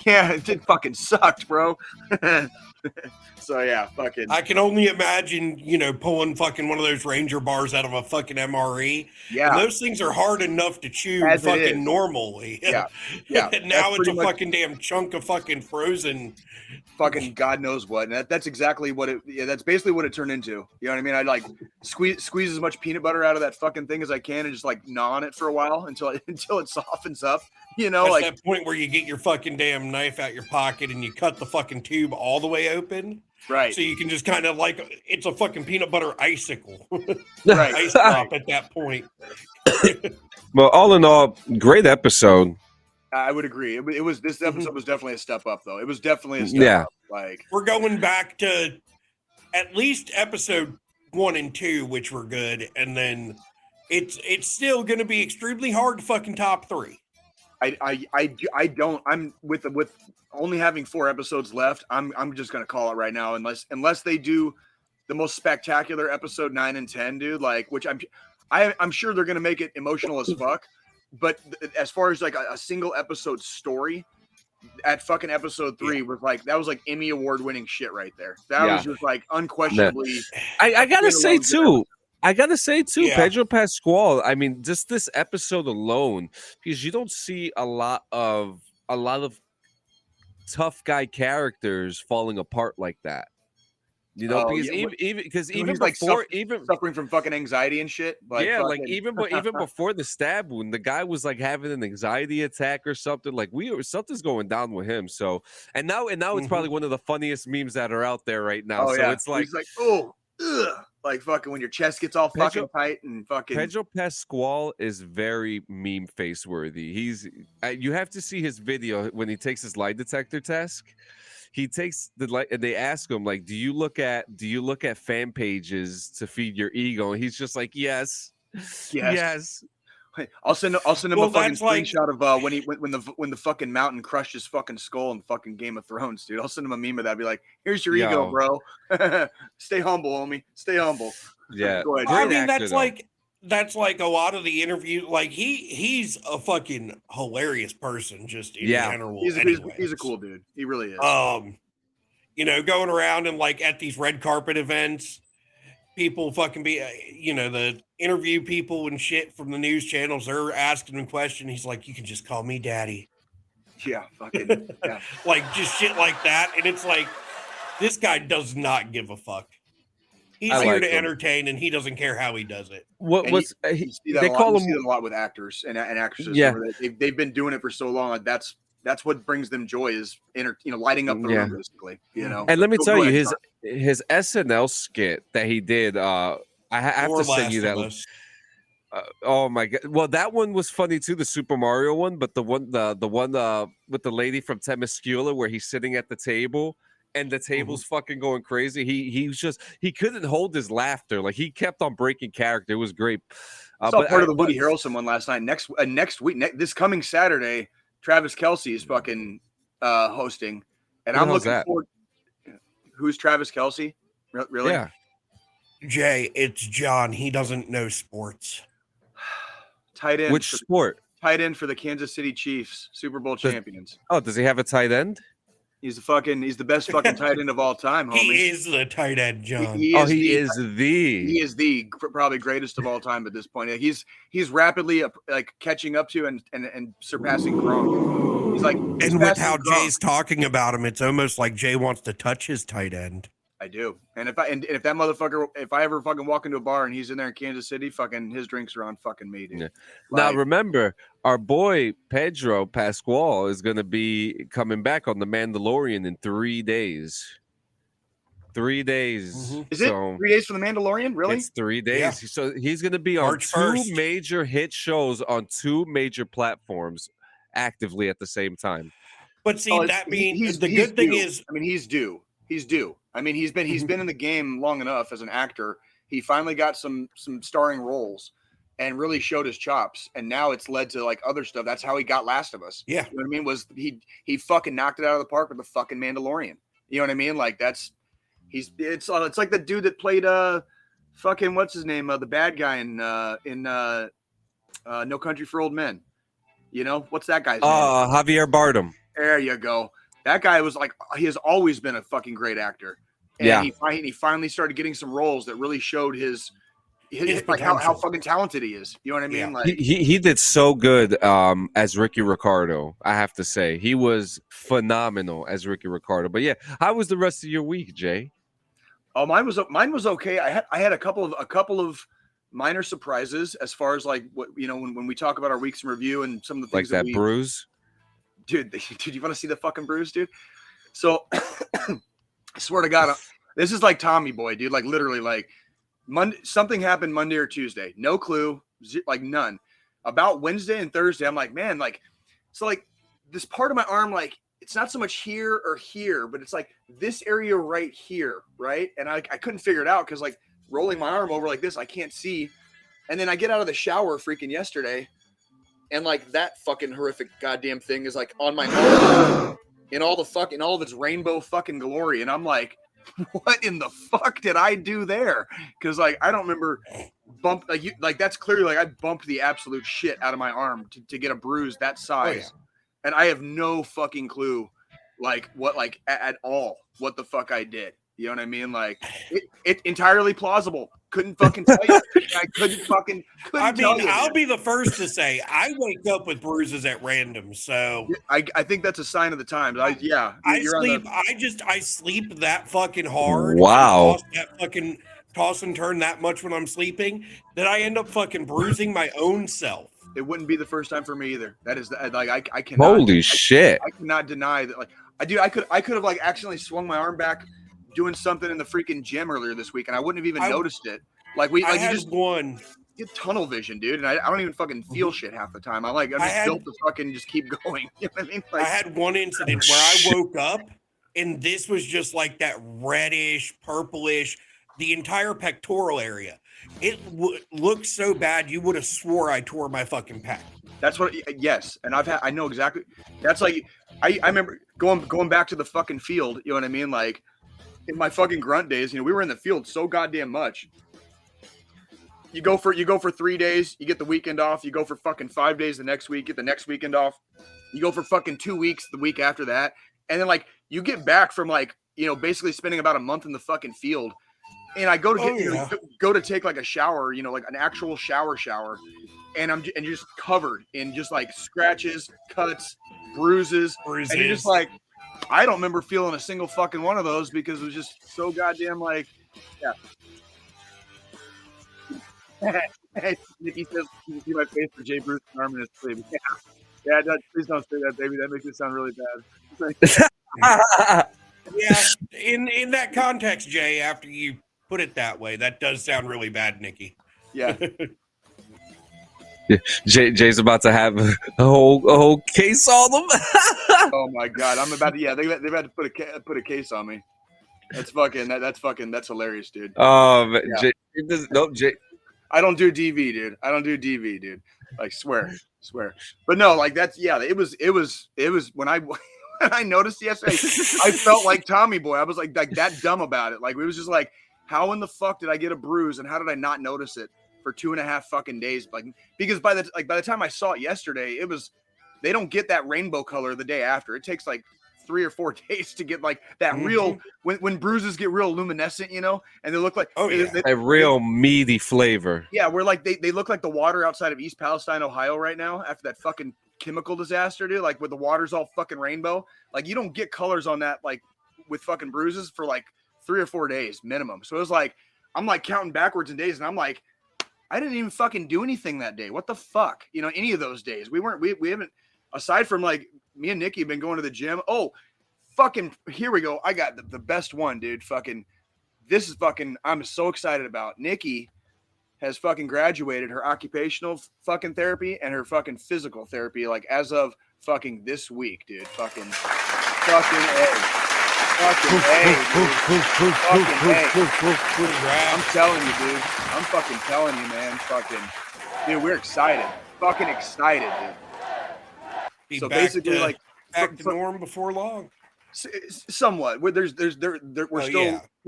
Yeah, it fucking sucked, bro. So yeah, fucking. I can only imagine, you know, pulling fucking one of those Ranger bars out of a fucking MRE. Yeah, and those things are hard enough to chew fucking normally. Yeah. And now it's a fucking damn chunk of fucking frozen. Fucking God knows what. And that's exactly what it. Yeah, that's basically what it turned into. You know what I mean? I like squeeze as much peanut butter out of that fucking thing as I can, and just like gnaw on it for a while until it softens up. You know, that's like that point where you get your fucking damn knife out your pocket and you cut the fucking tube all the way open. Right. So you can just kind of like, it's a fucking peanut butter icicle. Right. Ice pop at that point. Well, all in all, great episode. I would agree. This episode was definitely a step up, though. It was definitely a step up. Like, we're going back to at least episode 1 and 2, which were good, and then it's still going to be extremely hard to fucking top 3. I don't. I'm with only having 4 episodes left. I'm just gonna call it right now, unless they do the most spectacular episode 9 and 10, dude. Like, which I'm sure they're gonna make it emotional as fuck. But as far as like a single episode story, at fucking episode 3 was like, that was like Emmy Award winning shit right there. That was just like unquestionably. I gotta say too. Pedro Pascal. I mean, just this episode alone, because you don't see a lot of tough guy characters falling apart like that. You know, because even like before, suffering from fucking anxiety and shit. Like, like even before the stab wound, the guy was like having an anxiety attack or something. Like something's going down with him. So and now it's probably one of the funniest memes that are out there right now. It's like, he's like, oh, ugh. Like fucking when your chest gets all fucking tight and fucking. Pedro Pascal is very meme face worthy. You have to see his video when he takes his lie detector test. He takes the light and they ask him like, do you look at fan pages to feed your ego? And he's just like, yes. I'll send him a fucking screenshot of when the fucking mountain crushed his fucking skull in fucking Game of Thrones, dude. I'll send him a meme of that. Be like, here's your ego, bro. Stay humble, homie. Stay humble. Yeah. I mean, that's like a lot of the interview. Like he's a fucking hilarious person, just in general. He's a cool dude. He really is. You know, going around and like at these red carpet events, people fucking the interview people and shit from the news channels, they're asking him questions. He's like, you can just call me daddy. Yeah, fucking yeah. Like just shit like that. And it's like, this guy does not give a fuck. He's here to entertain, and he doesn't care how he does it. They call him a lot with actors and actresses. Yeah, they've been doing it for so long. Like that's what brings them joy, is lighting up the room, basically. You know. And let me tell you, his SNL skit that he did. I have to send you that. Oh my god! Well, that one was funny too, the Super Mario one. But the one with the lady from Temescula, where he's sitting at the table. And the table's fucking going crazy. He couldn't hold his laughter. Like he kept on breaking character. It was great. I saw part of the Woody Harrelson one last night. Next week, this coming Saturday, Travis Kelce is fucking hosting, and I'm looking forward. Who's Travis Kelce? Really? Yeah. Jay, it's John. He doesn't know sports. Tight end. Which sport? Tight end for the Kansas City Chiefs, Super Bowl champions. Oh, does he have a tight end? He's the best fucking tight end of all time, homie. He is the tight end, John. He is the probably greatest of all time at this point. He's rapidly like catching up to and surpassing Gronk. He's like, and with how Jay's talking about him, it's almost like Jay wants to touch his tight end. I do. And if that motherfucker, if I ever fucking walk into a bar and he's in there in Kansas City, fucking his drinks are on fucking me, dude. Yeah. Like, Now remember, our boy Pedro Pascual is going to be coming back on The Mandalorian in 3 days. 3 days. Mm-hmm. Is it 3 days for The Mandalorian? Really? It's 3 days. Yeah. So he's going to be on March two 1st. major hit shows on 2 major platforms actively at the same time. But see, that means the good thing is, I mean, he's due. He's due. I mean, he's been in the game long enough as an actor. He finally got some starring roles and really showed his chops. And now it's led to like other stuff. That's how he got Last of Us. Yeah. You know what I mean? Was he fucking knocked it out of the park with the fucking Mandalorian. You know what I mean? Like it's like the dude that played fucking what's his name? The bad guy in No Country for Old Men. You know, what's that guy's name? Javier Bardem. There you go. That guy was like, he has always been a fucking great actor. And Yeah. he finally started getting some roles that really showed his like how fucking talented he is. You know what I mean? Yeah. Like He did so good as Ricky Ricardo, I have to say. He was phenomenal as Ricky Ricardo. But yeah, how was the rest of your week, Jay? oh, mine was okay. I had a couple of minor surprises as far as like what, you know, when we talk about our weeks in review and some of the things Like that bruise? Dude, you want to see the fucking bruise, dude? So I swear to God, this is like Tommy Boy, dude. Like literally, like Monday, something happened Monday or Tuesday. No clue, like none. About Wednesday and Thursday, I'm like, man, like, so like this part of my arm, like it's not so much here or here, but it's like this area right here, right? And I couldn't figure it out because like rolling my arm over like this, I can't see. And then I get out of the shower freaking yesterday. And like that fucking horrific goddamn thing is like on my arm in all of its rainbow fucking glory. And I'm like, what in the fuck did I do there? Because like I don't remember that's clearly like I bumped the absolute shit out of my arm to get a bruise that size. Oh, yeah. And I have no fucking clue like what like at all what the fuck I did. You know what I mean? Like it entirely plausible. Couldn't fucking tell you. I couldn't tell you. I'll be the first to say I wake up with bruises at random. So I think that's a sign of the times. I sleep that fucking hard. Wow. Toss and turn that much when I'm sleeping that I end up fucking bruising my own self. It wouldn't be the first time for me either. That is like I cannot. Holy shit! I cannot deny that. Like I could have like accidentally swung my arm back doing something in the freaking gym earlier this week, and I wouldn't have even noticed it. Like you just get tunnel vision, dude, and I don't even fucking feel shit half the time. I'm just built to fucking just keep going. You know what I mean? Like, I had one incident where I woke up and this was just like that reddish, purplish, the entire pectoral area. It looked so bad you would have swore I tore my fucking pec. That's what. Yes, and I know exactly. That's like I remember going back to the fucking field. You know what I mean? Like in my fucking grunt days, you know, we were in the field so goddamn much. You go for 3 days, you get the weekend off. You go for fucking 5 days the next week, get the next weekend off. You go for fucking 2 weeks the week after that, and then like you get back from like, you know, basically spending about a month in the fucking field. And I go to go to take like a shower, you know, like an actual shower, and you're just covered in just like scratches, cuts, bruises. And you're just like, I don't remember feeling a single fucking one of those because it was just so goddamn like, yeah. Nikki says, "You see my face for Jay Bruce arm in his sleeve." Yeah, please don't say that, baby. That makes it sound really bad. Yeah, in that context, Jay, after you put it that way, that does sound really bad, Nikki. Yeah. Jay's about to have a whole case on them. Oh my god, I'm about to. Yeah, they've had to put a case on me. That's hilarious, dude. Yeah. Jay. I don't do DV, dude. Like swear. But no, like that's it was when I noticed yesterday, I felt like Tommy Boy. I was like that dumb about it. Like it was just like, how in the fuck did I get a bruise and how did I not notice it for 2.5 fucking days? Like because by the time I saw it yesterday, they don't get that rainbow color the day after. It takes like 3 or 4 days to get like that real when bruises get real luminescent, you know, and they look like a real meaty flavor. Yeah, where like they look like the water outside of East Palestine, Ohio right now after that fucking chemical disaster, dude. Like where the water's all fucking rainbow. Like you don't get colors on that like with fucking bruises for like 3 or 4 days minimum. So it was like, I'm like counting backwards in days, and I'm like, I didn't even fucking do anything that day. What the fuck? You know, any of those days. We haven't, aside from like me and Nikki have been going to the gym. Oh, fucking, here we go. I got the best one, dude. Fucking, this is fucking, I'm so excited about. Nikki has fucking graduated her occupational fucking therapy and her fucking physical therapy, like as of fucking this week, dude. Fucking A. Fucking A. I'm telling you, dude. I'm fucking telling you, man. Fucking, dude, we're excited. Fucking excited, dude. So basically, like, back to norm before long. Somewhat. We're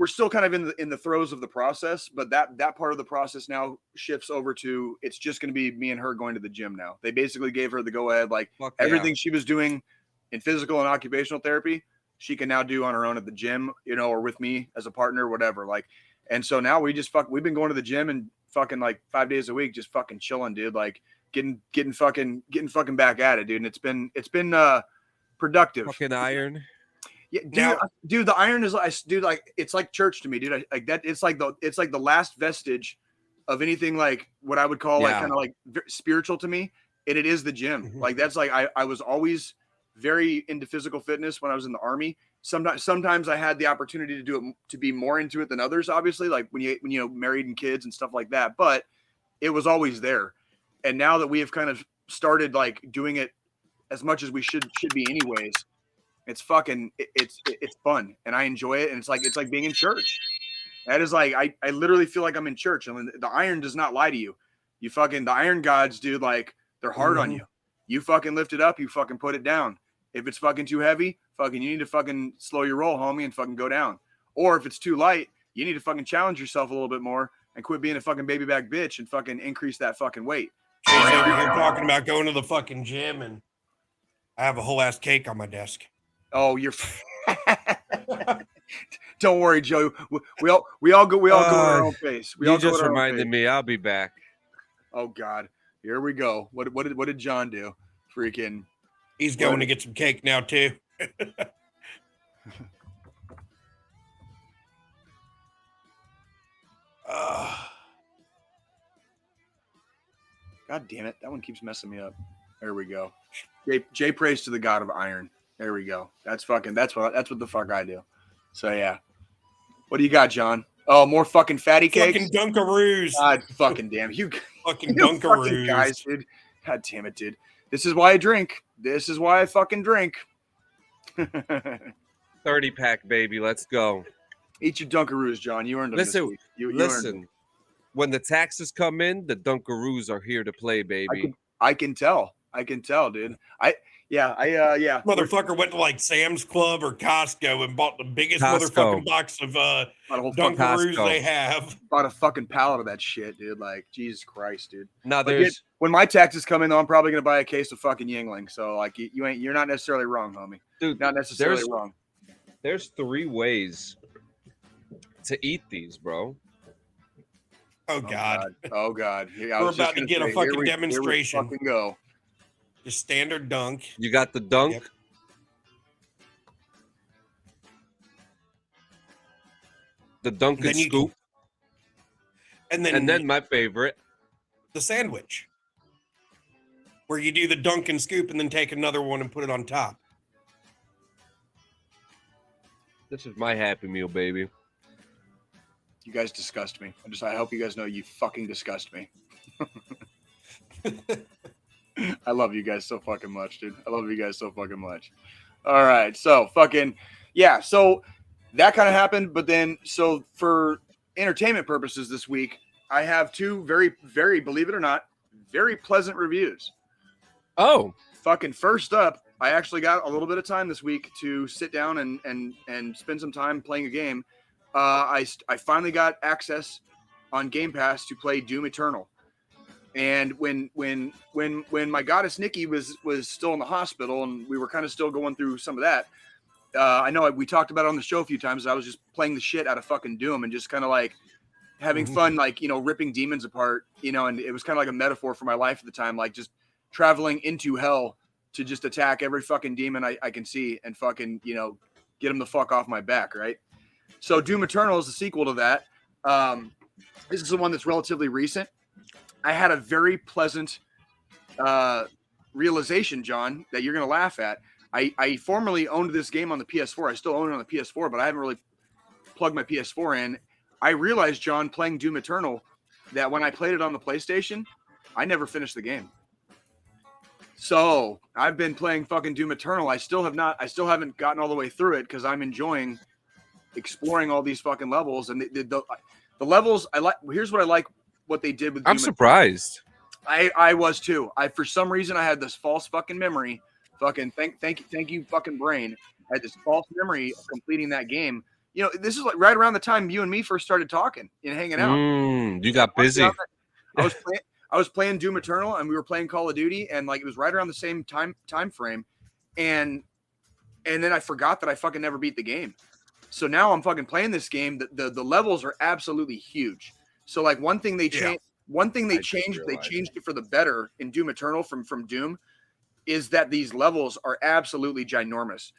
still kind of in the throes of the process, but that part of the process now shifts over to, it's just going to be me and her going to the gym now. They basically gave her the go ahead, like everything she was doing in physical and occupational therapy, she can now do on her own at the gym, you know, or with me as a partner, whatever. Like, and so now we've been going to the gym and fucking like 5 days a week, just fucking chilling, dude. Like getting fucking back at it, dude. And it's been productive. Fucking iron. Yeah, dude, the iron is like it's like church to me, dude. It's like the last vestige of anything like what I would call like kind of like spiritual to me, and it is the gym. Like that's like I was always very into physical fitness when I was in the Army. Sometimes I had the opportunity to do it, to be more into it than others, obviously, like when you know, married and kids and stuff like that. But it was always there, and now that we have kind of started like doing it as much as we should be anyways. It's fucking, it's fun and I enjoy it. And it's like being in church. That is like, I literally feel like I'm in church. And the iron does not lie to you. You fucking, the iron gods, dude, like they're hard on you. You fucking lift it up. You fucking put it down. If it's fucking too heavy, fucking, you need to fucking slow your roll, homie, and fucking go down. Or if it's too light, you need to fucking challenge yourself a little bit more and quit being a fucking baby back bitch and fucking increase that fucking weight. Jay's over here talking about going to the fucking gym, and I have a whole ass cake on my desk. Oh, you're. Don't worry, Joe. We all go at our own pace. You just reminded me. I'll be back. Oh God, here we go. What did John do? Freaking. He's going to get some cake now too. God damn it! That one keeps messing me up. There we go. Jay prays to the God of Iron. There we go. That's what the fuck I do. So yeah. What do you got, John? Oh, more fucking fatty cakes. Fucking Dunkaroos. God fucking damn you. Fucking Dunkaroos. Fucking guys, dude. God damn it, dude. This is why I drink. This is why I fucking drink. 30-pack, baby. Let's go. Eat your Dunkaroos, John. You earned them this week. You listen. When the taxes come in, the Dunkaroos are here to play, baby. I can tell. Dude. Yeah. Motherfucker went to like Sam's Club or Costco and bought the biggest motherfucking box of Dunkaroos they have. Bought a fucking pallet of that shit, dude. Like, Jesus Christ, dude. Now when my taxes come in, though, I'm probably gonna buy a case of fucking Yingling. So like, you're not necessarily wrong, homie. Dude, not necessarily wrong. There's 3 ways to eat these, bro. Oh God. Oh God. Yeah, we're about to get a fucking demonstration. Here we fucking go. Just standard dunk. You got the dunk. Yep. The dunk and scoop. And then my favorite. The sandwich. Where you do the dunk and scoop and then take another one and put it on top. This is my Happy Meal, baby. You guys disgust me. I hope you guys know you fucking disgust me. I love you guys so fucking much, dude. I love you guys so fucking much. All right. So fucking, yeah. So that kind of happened. But then, so for entertainment purposes this week, I have 2 very, very, believe it or not, very pleasant reviews. Oh. Fucking first up, I actually got a little bit of time this week to sit down and spend some time playing a game. I finally got access on Game Pass to play Doom Eternal. And when my goddess Nikki was still in the hospital and we were kind of still going through some of that, I know we talked about it on the show a few times. I was just playing the shit out of fucking Doom and just kind of like having fun, like, you know, ripping demons apart, you know, and it was kind of like a metaphor for my life at the time, like just traveling into hell to just attack every fucking demon I can see and fucking, you know, get them the fuck off my back, right? So Doom Eternal is the sequel to that. This is the one that's relatively recent. I had a very pleasant realization, John, that you're going to laugh at. I formerly owned this game on the PS4. I still own it on the PS4, but I haven't really plugged my PS4 in. I realized, John, playing Doom Eternal, that when I played it on the PlayStation, I never finished the game. So I've been playing fucking Doom Eternal. I still haven't gotten all the way through it because I'm enjoying exploring all these fucking levels. And the levels I like. Here's what I like. What they did with Doom I'm surprised. I was too. For some reason I had this false fucking memory. Fucking thank you fucking brain. I had this false memory of completing that game. You know, this is like right around the time you and me first started talking and hanging out. You got busy. I was playing Doom Eternal and we were playing Call of Duty, and like it was right around the same time frame, and then I forgot that I fucking never beat the game. So now I'm fucking playing this game. The levels are absolutely huge. So like one thing they changed, they changed it for the better in Doom Eternal from Doom, is that these levels are absolutely ginormous.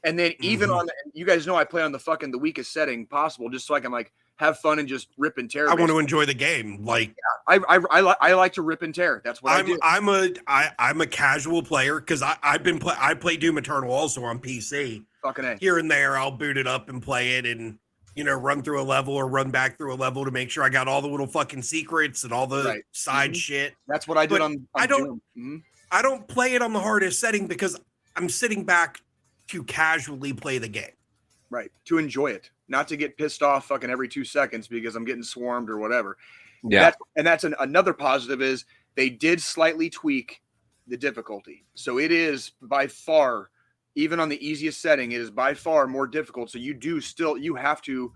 And then even on you guys know I play on the weakest setting possible, just so I can like have fun and just rip and tear. I want to enjoy the game. Like I like to rip and tear. That's what I do. I'm a casual player because I play Doom Eternal also on PC. Fucking A. Here and there, I'll boot it up and play it and run through a level or run back through a level to make sure I got all the little fucking secrets and all the side shit. That's what I did on I don't Doom. I don't play it on the hardest setting because I'm sitting back to casually play the game. Right. To enjoy it. Not to get pissed off fucking every 2 seconds because I'm getting swarmed or whatever. Yeah. That's another positive is they did slightly tweak the difficulty. So it is by far, even on the easiest setting, it is by far more difficult. So you have to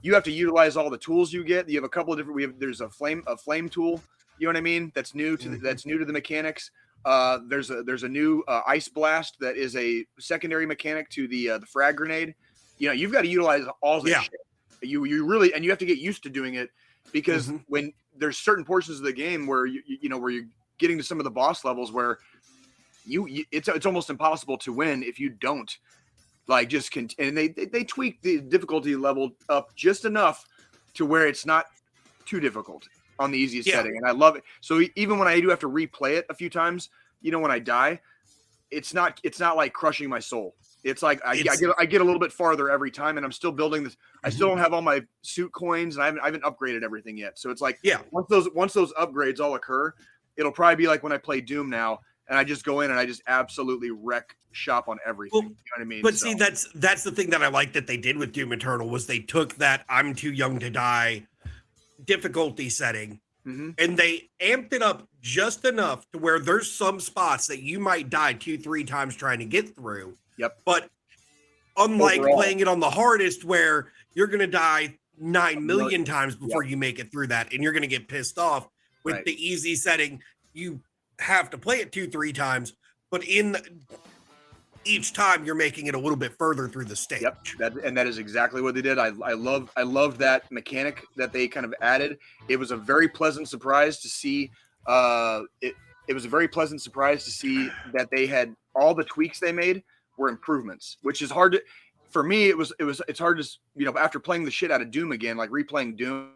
utilize all the tools you get. You have a couple of different, there's a flame tool, you know what I mean? That's new to the mechanics. There's a new ice blast that is a secondary mechanic to the frag grenade. You've got to utilize all this shit. You really, and you have to get used to doing it because when there's certain portions of the game where where you're getting to some of the boss levels where it's almost impossible to win if you don't like just and they tweak the difficulty level up just enough to where it's not too difficult on the easiest setting, and I love it. So even when I do have to replay it a few times, when I die, it's not like crushing my soul. It's like I get a little bit farther every time, and I'm still building this. I still don't have all my suit coins, and I haven't upgraded everything yet. So it's like once those upgrades all occur, it'll probably be like when I play Doom now, and I just go in and I just absolutely wreck shop on everything. Well, you know what I mean? But see, that's the thing that I like that they did with Doom Eternal was they took that I'm too young to die difficulty setting and they amped it up just enough to where there's some spots that you might die 2-3 times trying to get through. Yep. But unlike playing it on the hardest where you're going to die 9 million times before you make it through that and you're going to get pissed off with the easy setting, you have to play it 2-3 times, but each time you're making it a little bit further through the stage. Yep, that is exactly what they did. I love that mechanic that they kind of added. It was a very pleasant surprise to see. It was a very pleasant surprise to see that they had all the tweaks they made were improvements, which is hard to. For me, it's hard to after playing the shit out of Doom again, like replaying Doom.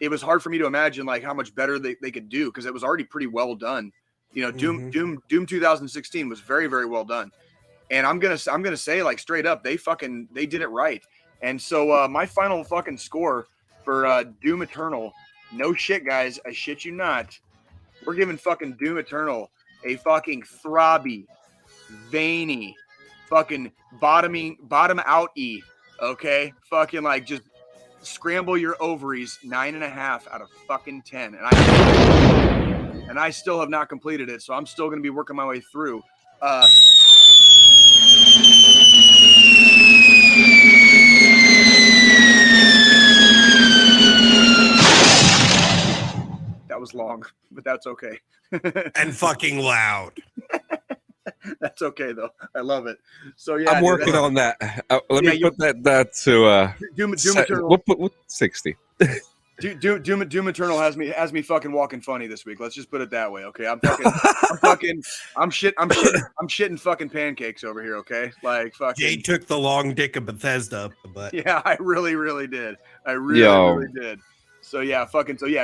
It was hard for me to imagine like how much better they could do because it was already pretty well done. Doom 2016 was very, very well done. And I'm gonna say like straight up, they did it right. And so my final fucking score for Doom Eternal, no shit, guys, I shit you not, we're giving fucking Doom Eternal a fucking throbby, veiny, fucking bottom out E. Okay, fucking like just scramble your ovaries 9.5 out of fucking 10. And I still have not completed it, so I'm still gonna be working my way through. That was long, but that's okay. And fucking loud. That's okay though. I love it. So yeah, I'm working on that. Let me put that to Doom Eternal. We'll put 60. Doom Eternal has me fucking walking funny this week. Let's just put it that way, okay? I'm shitting fucking pancakes over here, okay? Like fucking. Jay took the long dick of Bethesda up the butt. Yeah, I really did. I really did. So yeah,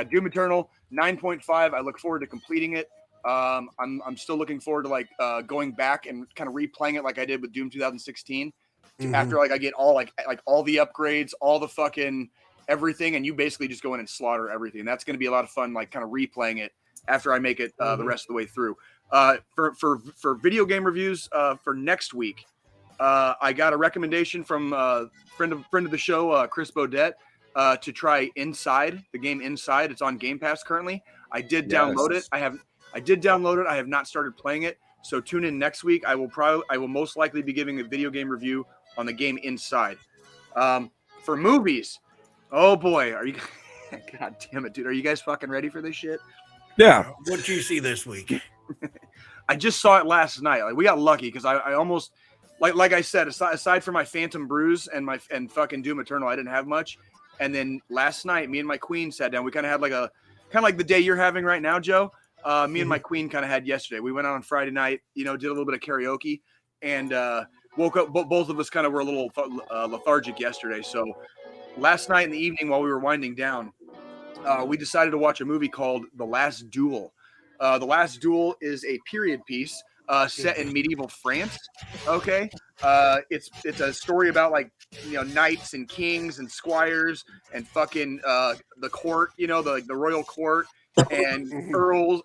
Doom Eternal 9.5. I look forward to completing it. I'm still looking forward to like going back and kind of replaying it like I did with Doom 2016. After like I get all like all the upgrades, all the fucking everything, and you basically just go in and slaughter everything. That's going to be a lot of fun, like kind of replaying it after I make it the rest of the way through. For video game reviews for next week, I got a recommendation from friend of the show, Chris Bodette, to try Inside, the game Inside. It's on Game Pass currently. I did download it. I did download it. I have not started playing it. So tune in next week. I will most likely be giving a video game review on the game Inside. For movies, oh boy, are you? God damn it, dude! Are you guys fucking ready for this shit? Yeah. What'd you see this week? I just saw it last night. Like we got lucky because I almost like I said, aside from my Phantom Bruise and fucking Doom Eternal, I didn't have much. And then last night, me and my queen sat down. We kind of had like the day you're having right now, Joe. Me and my queen kind of had yesterday. We went out on Friday night, did a little bit of karaoke, and woke up. Both of us kind of were a little lethargic yesterday. So last night in the evening, while we were winding down, we decided to watch a movie called The Last Duel. The Last Duel is a period piece set in medieval France. Okay, it's a story about like knights and kings and squires and fucking the court, the royal court and earls,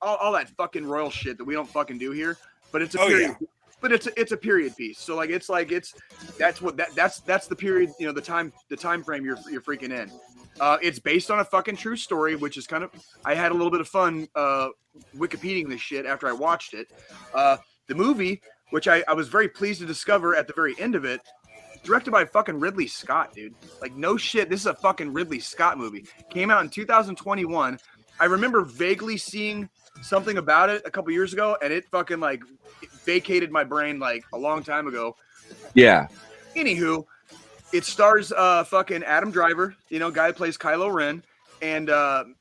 all that fucking royal shit that we don't fucking do here. But it's a period. Yeah. But it's a period piece. So that's the period, the time frame you're freaking in. It's based on a fucking true story, which is kind of, I had a little bit of fun Wikipediaing this shit after I watched it. The movie, which I was very pleased to discover at the very end of it, directed by fucking Ridley Scott, dude. Like, no shit, this is a fucking Ridley Scott movie. Came out in 2021. I remember vaguely seeing something about it a couple years ago, and it fucking like vacated my brain like a long time ago. Yeah. Anywho, it stars fucking Adam Driver, guy who plays Kylo Ren, and Ben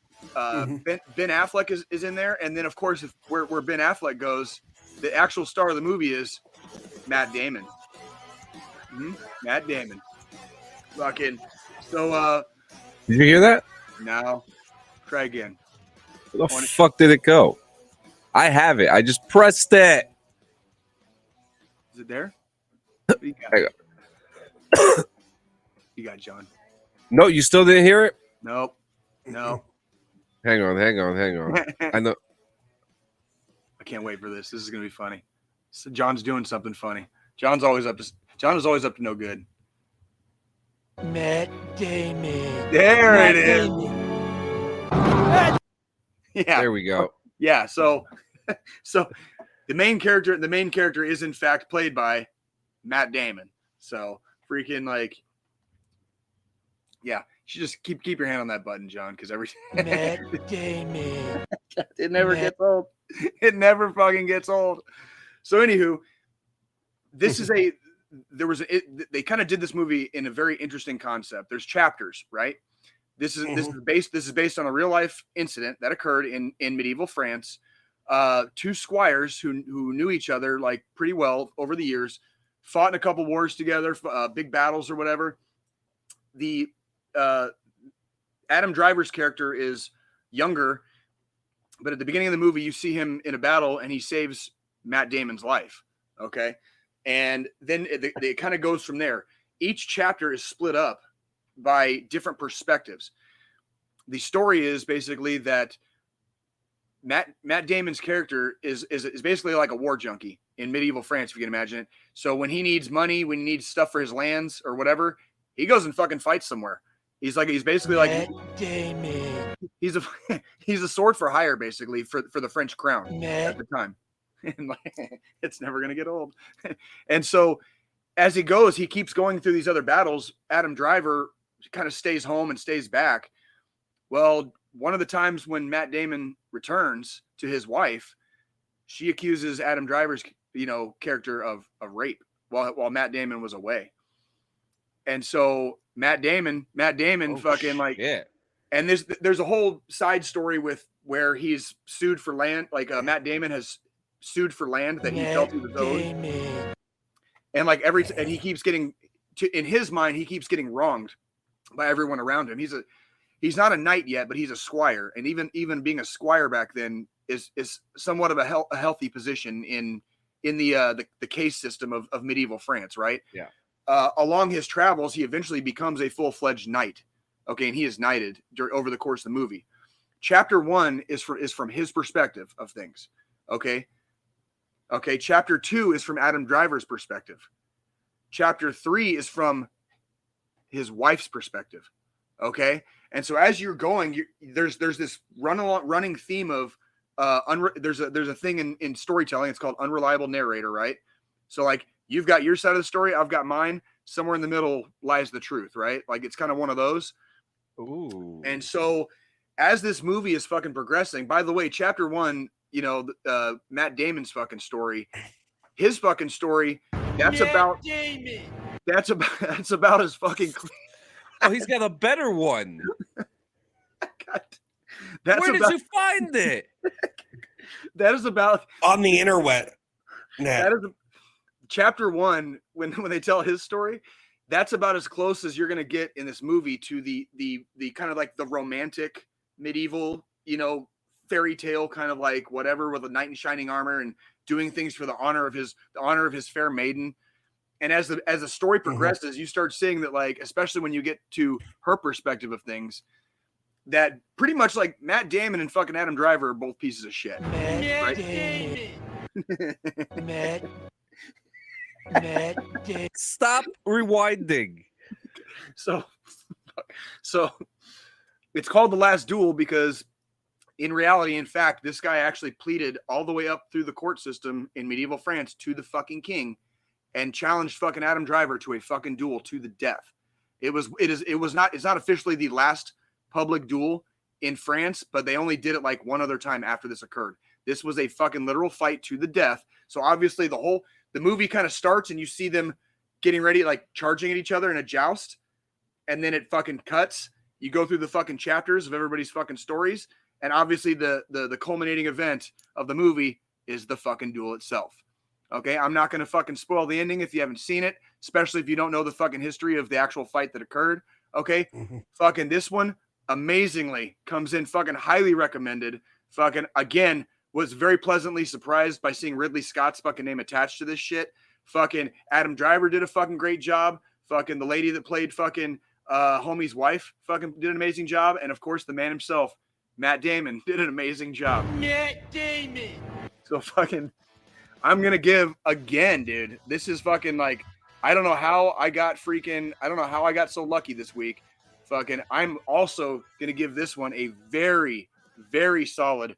Affleck is in there. And then, of course, where Ben Affleck goes, the actual star of the movie is Matt Damon. Matt Damon. Fucking. So, did you hear that? No. Try again. Where the fuck did it go? I have it. I just pressed it. Is it there? You got John. No, you still didn't hear it? Nope. No. Hang on. I know. I can't wait for this. This is gonna be funny. So John's doing something funny. John is always up to no good. Matt Damon. There Matt it is. Yeah. There we go. Yeah. So the main character is in fact played by Matt Damon. So freaking like, yeah. You should just keep your hand on that button, John, because every Matt Damon. It never gets old. It never fucking gets old. So anywho, they kind of did this movie in a very interesting concept. There's chapters, right? This is based on a real life incident that occurred in medieval France. Two squires who knew each other like pretty well over the years, fought in a couple wars together, big battles or whatever. The Adam Driver's character is younger, but at the beginning of the movie, you see him in a battle and he saves Matt Damon's life. Okay. And then it kind of goes from there. Each chapter is split up by different perspectives. The story is basically that Matt Damon's character is basically like a war junkie in medieval France, if you can imagine it. So when he needs money, when he needs stuff for his lands or whatever, he goes and fucking fights somewhere. He's basically Matt Damon. He's a sword for hire basically for the French crown at the time. And it's never going to get old. And so as he goes, he keeps going through these other battles. Adam Driver kind of stays home and stays back. Well, one of the times when Matt Damon returns to his wife, she accuses Adam Driver's, character of rape while Matt Damon was away. And so Matt Damon fucking like, shit. And there's a whole side story with where he's sued for land, like Matt Damon has sued for land that he felt he was owed. And like and he keeps getting in his mind, he keeps getting wronged by everyone around him. He's not a knight yet, but he's a squire. And even being a squire back then is somewhat of a healthy position in the case system of medieval France, right? Yeah. Along his travels, he eventually becomes a full-fledged knight. Okay, and he is knighted over the course of the movie. Chapter 1 is from his perspective of things. Okay. Chapter 2 is from Adam Driver's perspective. Chapter 3 is from his wife's perspective. Okay, and so as you're going, there's this running theme of there's a thing in storytelling. It's called unreliable narrator, right? So like you've got your side of the story, I've got mine. Somewhere in the middle lies the truth, right? Like it's kind of one of those. Ooh. And so as this movie is fucking progressing, by the way, chapter 1, you know, Matt Damon's fucking story, his fucking story, that's about his fucking. Oh, he's got a better one. God, where did you find it? That is about on the interweb. That is chapter 1 when they tell his story. That's about as close as you're going to get in this movie to the kind of like the romantic medieval, you know, fairy tale kind of like whatever with a knight in shining armor and doing things for the honor of his fair maiden. And as the story progresses, you start seeing that, like, especially when you get to her perspective of things, that pretty much like Matt Damon and fucking Adam Driver are both pieces of shit. Matt Damon. Matt Damon. Stop rewinding. So it's called The Last Duel because in reality, in fact, this guy actually pleaded all the way up through the court system in medieval France to the fucking king and challenged fucking Adam Driver to a fucking duel to the death. It's not officially the last public duel in France, but they only did it like one other time after this occurred. This was a fucking literal fight to the death. So obviously the movie kind of starts and you see them getting ready, like charging at each other in a joust. And then it fucking cuts. You go through the fucking chapters of everybody's fucking stories. And obviously the culminating event of the movie is the fucking duel itself. Okay. I'm not going to fucking spoil the ending if you haven't seen it, especially if you don't know the fucking history of the actual fight that occurred. Okay. Fucking this one amazingly comes in fucking highly recommended. Fucking again, was very pleasantly surprised by seeing Ridley Scott's fucking name attached to this shit. Fucking Adam Driver did a fucking great job. Fucking the lady that played fucking homie's wife fucking did an amazing job. And of course the man himself, Matt Damon, did an amazing job. Matt Damon. So fucking, I'm going to give again, dude. This is fucking like, I don't know how I got so lucky this week. Fucking, I'm also going to give this one a very, very solid,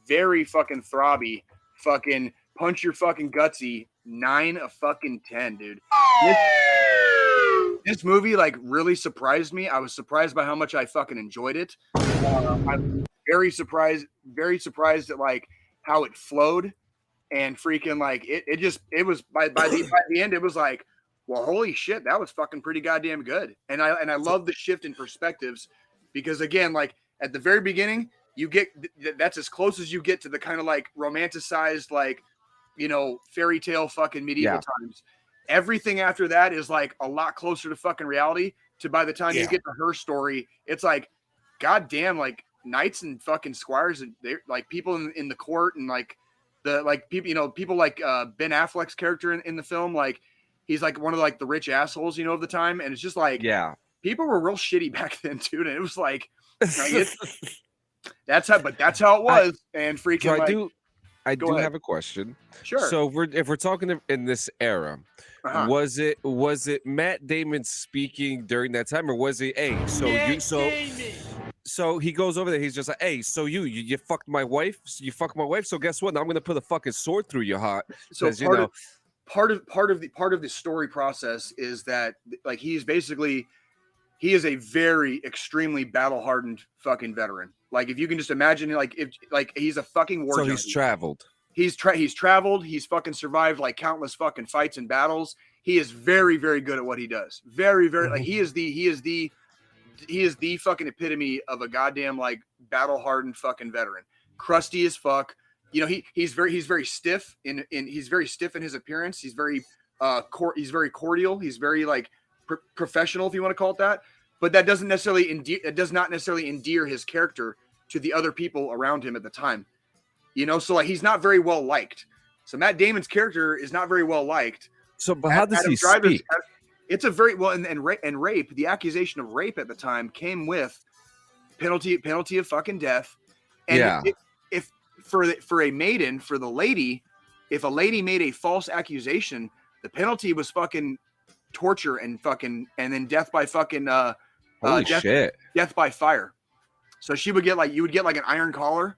very fucking throbby, fucking punch your fucking gutsy 9 of fucking 10, dude. This movie like really surprised me. I was surprised by how much I fucking enjoyed it. I'm very surprised at like how it flowed and freaking like it was by the end it was like, well, holy shit, that was fucking pretty goddamn good. And I love the shift in perspectives because again, like at the very beginning, you get that's as close as you get to the kind of like romanticized, like, you know, fairy tale fucking medieval times. Everything after that is like a lot closer to fucking reality. To by the time you get to her story, it's like, goddamn, like knights and fucking squires and they're like people in the court and like the like people, you know, people like Ben Affleck's character in the film, like he's like one of like the rich assholes, you know, of the time, and it's just like people were real shitty back then, dude. And it was like that's how it was. And freaking so I do have a question. Sure. So if we're talking in this era, was it Matt Damon speaking during that time, or was it so he goes over there, he's just like, hey, so you fucked my wife, so guess what? Now I'm gonna put a fucking sword through your heart. So part of the story process is that like he is a very extremely battle hardened fucking veteran. Like if you can just imagine, like if like he's a fucking war. So junkie. he's traveled. He's traveled. He's fucking survived like countless fucking fights and battles. He is very, very good at what he does. Very, very like he is the the fucking epitome of a goddamn like battle hardened fucking veteran. Crusty as fuck. You know, he's very stiff in he's very stiff in his appearance. He's very he's very cordial. He's very like professional, if you want to call it that. But that does not necessarily endear his character to the other people around him at the time. You know, so like he's not very well liked. So Matt Damon's character is not very well liked. So, but how does he speak? It's a very well, and rape. The accusation of rape at the time came with penalty of fucking death. And Yeah. If for a maiden, for the lady, if a lady made a false accusation, the penalty was fucking torture and then death by fucking Holy shit. death by fire. So you would get like an iron collar.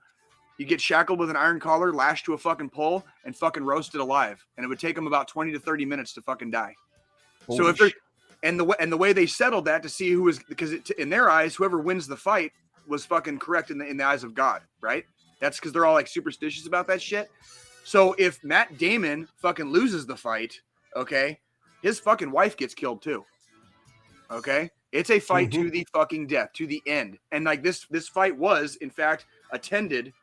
You get shackled with an iron collar, lashed to a fucking pole, and fucking roasted alive. And it would take them about 20 to 30 minutes to fucking die. So if the way they settled that to see who was, because in their eyes, whoever wins the fight was fucking correct in the eyes of God, right? That's because they're all like superstitious about that shit. So if Matt Damon fucking loses the fight, okay, his fucking wife gets killed too. Okay, it's a fight to the fucking death, to the end. And like this fight was in fact attended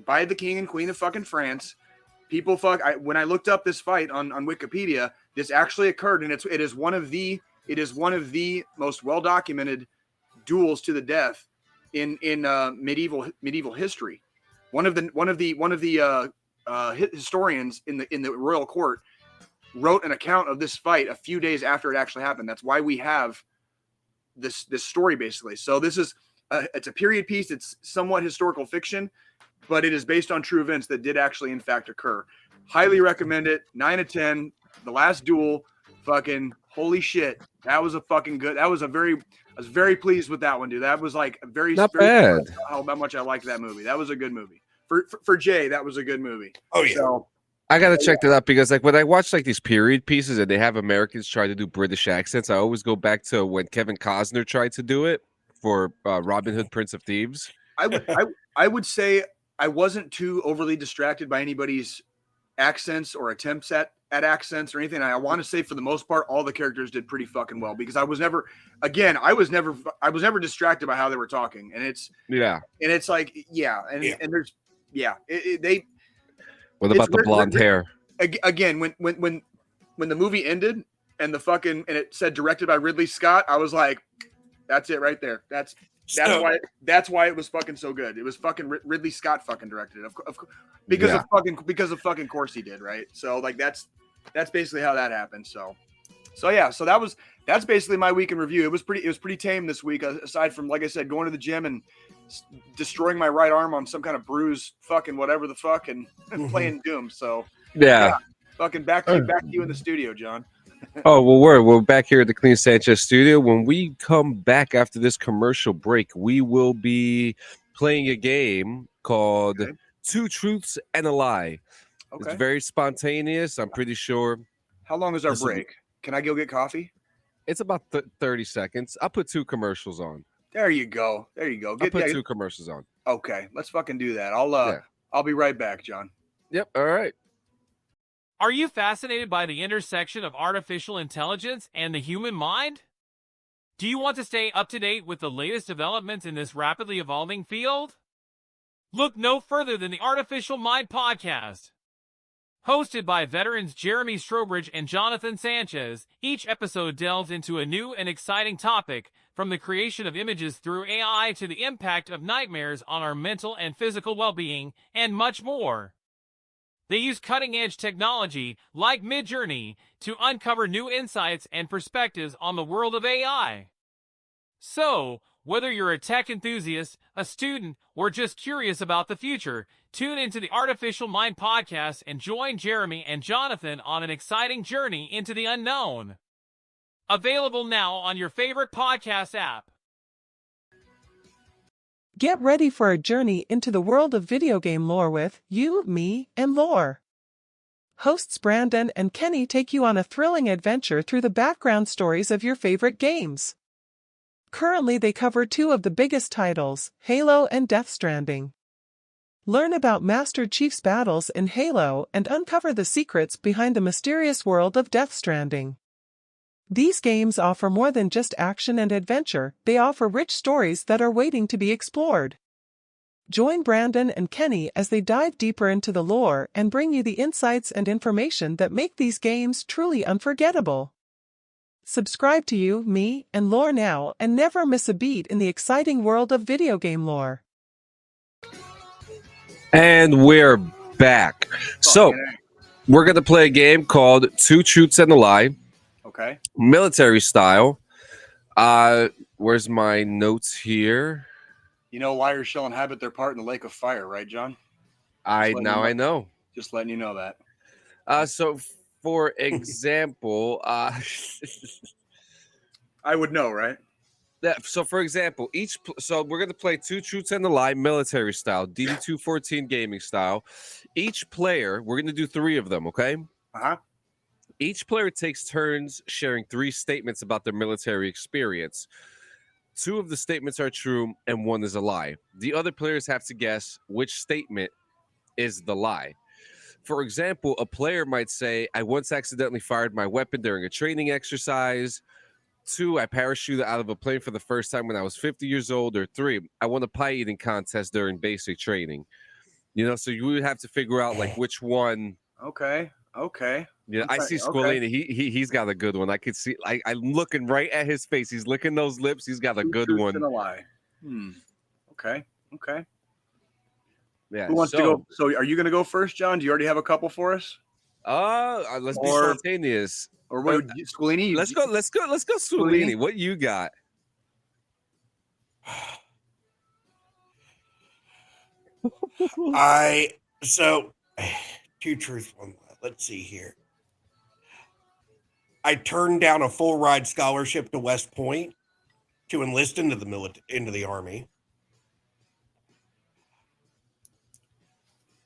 by the king and queen of fucking France. People when I looked up this fight on Wikipedia, this actually occurred, and it is one of the most well documented duels to the death in medieval history. One of the historians in the royal court wrote an account of this fight a few days after it actually happened. That's why we have this story basically. So this is it's a period piece. It's somewhat historical fiction, but it is based on true events that did actually in fact occur. Highly recommend it. 9 out of 10. The Last Duel. Fucking holy shit. That was a fucking good. I was very pleased with that one, dude. That was like Not bad. How much I liked that movie. That was a good movie. For Jay, that was a good movie. Oh yeah. So, I gotta check that out because like when I watch like these period pieces and they have Americans try to do British accents, I always go back to when Kevin Costner tried to do it for Robin Hood, Prince of Thieves. I would say I wasn't too overly distracted by anybody's accents or attempts at accents or anything. I want to say for the most part, all the characters did pretty fucking well because I was never distracted by how they were talking. And it's like, and there's, What about the blonde hair? Again, when the movie ended and and it said directed by Ridley Scott, I was like, that's it right there. That's why it was fucking so good. It was fucking Ridley Scott fucking directed it, because of fucking course he did, right? So like that's basically how that happened. So that's basically my week in review. It was pretty tame this week, aside from, like I said, going to the gym and destroying my right arm on some kind of bruise, fucking whatever the fuck, and playing Doom. So fucking back to you in the studio, John. Oh, well, we're back here at the Clean Sanchez studio. When we come back after this commercial break, we will be playing a game called Two Truths and a Lie. Okay. It's very spontaneous. I'm pretty sure. How long is our break? Can I go get coffee? It's about 30 seconds. I'll put 2 commercials on. There you go. I'll put 2 commercials on. Okay, let's fucking do that. I'll be right back, John. Yep. All right. Are you fascinated by the intersection of artificial intelligence and the human mind? Do you want to stay up to date with the latest developments in this rapidly evolving field? Look no further than the Artificial Mind Podcast. Hosted by veterans Jeremy Strobridge and Jonathan Sanchez, each episode delves into a new and exciting topic, from the creation of images through AI to the impact of nightmares on our mental and physical well-being, and much more. They use cutting-edge technology, like Midjourney, to uncover new insights and perspectives on the world of AI. So, whether you're a tech enthusiast, a student, or just curious about the future, tune into the Artificial Mind Podcast and join Jeremy and Jonathan on an exciting journey into the unknown. Available now on your favorite podcast app. Get ready for a journey into the world of video game lore with You, Me, and Lore. Hosts Brandon and Kenny take you on a thrilling adventure through the background stories of your favorite games. Currently, they cover 2 of the biggest titles, Halo and Death Stranding. Learn about Master Chief's battles in Halo and uncover the secrets behind the mysterious world of Death Stranding. These games offer more than just action and adventure, they offer rich stories that are waiting to be explored. Join Brandon and Kenny as they dive deeper into the lore and bring you the insights and information that make these games truly unforgettable. Subscribe to You, Me, and Lore now and never miss a beat in the exciting world of video game lore. And we're back. So, we're going to play a game called Two Truths and a Lie. Okay. Military style. Where's my notes here? You know, liars shall inhabit their part in the lake of fire, right, John? I know. Just letting you know that. So, for example, I would know, right? so for example, so we're going to play Two Truths and a Lie military style, DD214 Gaming style. Each player, we're going to do 3 of them, okay? Uh-huh. Each player takes turns sharing 3 statements about their military experience. 2 of the statements are true and 1 is a lie. The other players have to guess which statement is the lie. For example, a player might say, I once accidentally fired my weapon during a training exercise. 2, I parachuted out of a plane for the first time when I was 50 years old. Or 3, I won a pie eating contest during basic training. You know, so you would have to figure out like which one. Okay. Yeah, I see Squilini. Okay. He's got a good one. I could see. I'm looking right at his face. He's licking those lips. He's got a good one. And a lie. Okay. Yeah. Who wants to go? So, are you going to go first, John? Do you already have a couple for us? Let's be spontaneous. Or what, Squilini? Let's go, Squilini. What you got? Two truths, 1 lie. Let's see here. I turned down a full ride scholarship to West Point to enlist into the Army.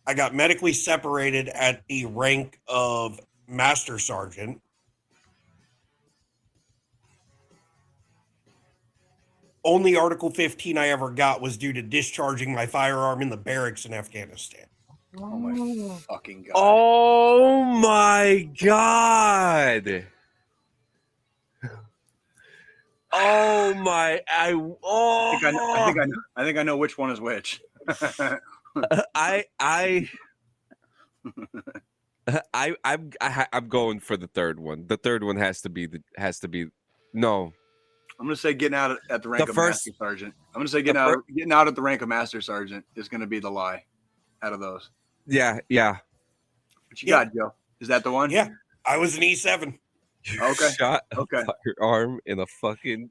I got medically separated at the rank of Master Sergeant. Only Article 15 I ever got was due to discharging my firearm in the barracks in Afghanistan. Oh my fucking god! Oh my god! Oh my! I think I know which one is which. I'm going for the third one. The third one has to be no. I'm going to say getting out at the rank of Master Sergeant. I'm going to say getting out at the rank of Master Sergeant is going to be the lie out of those. Yeah. What you got, Joe? Is that the one? Yeah. I was an E7. Okay. Shot a firearm in a fucking...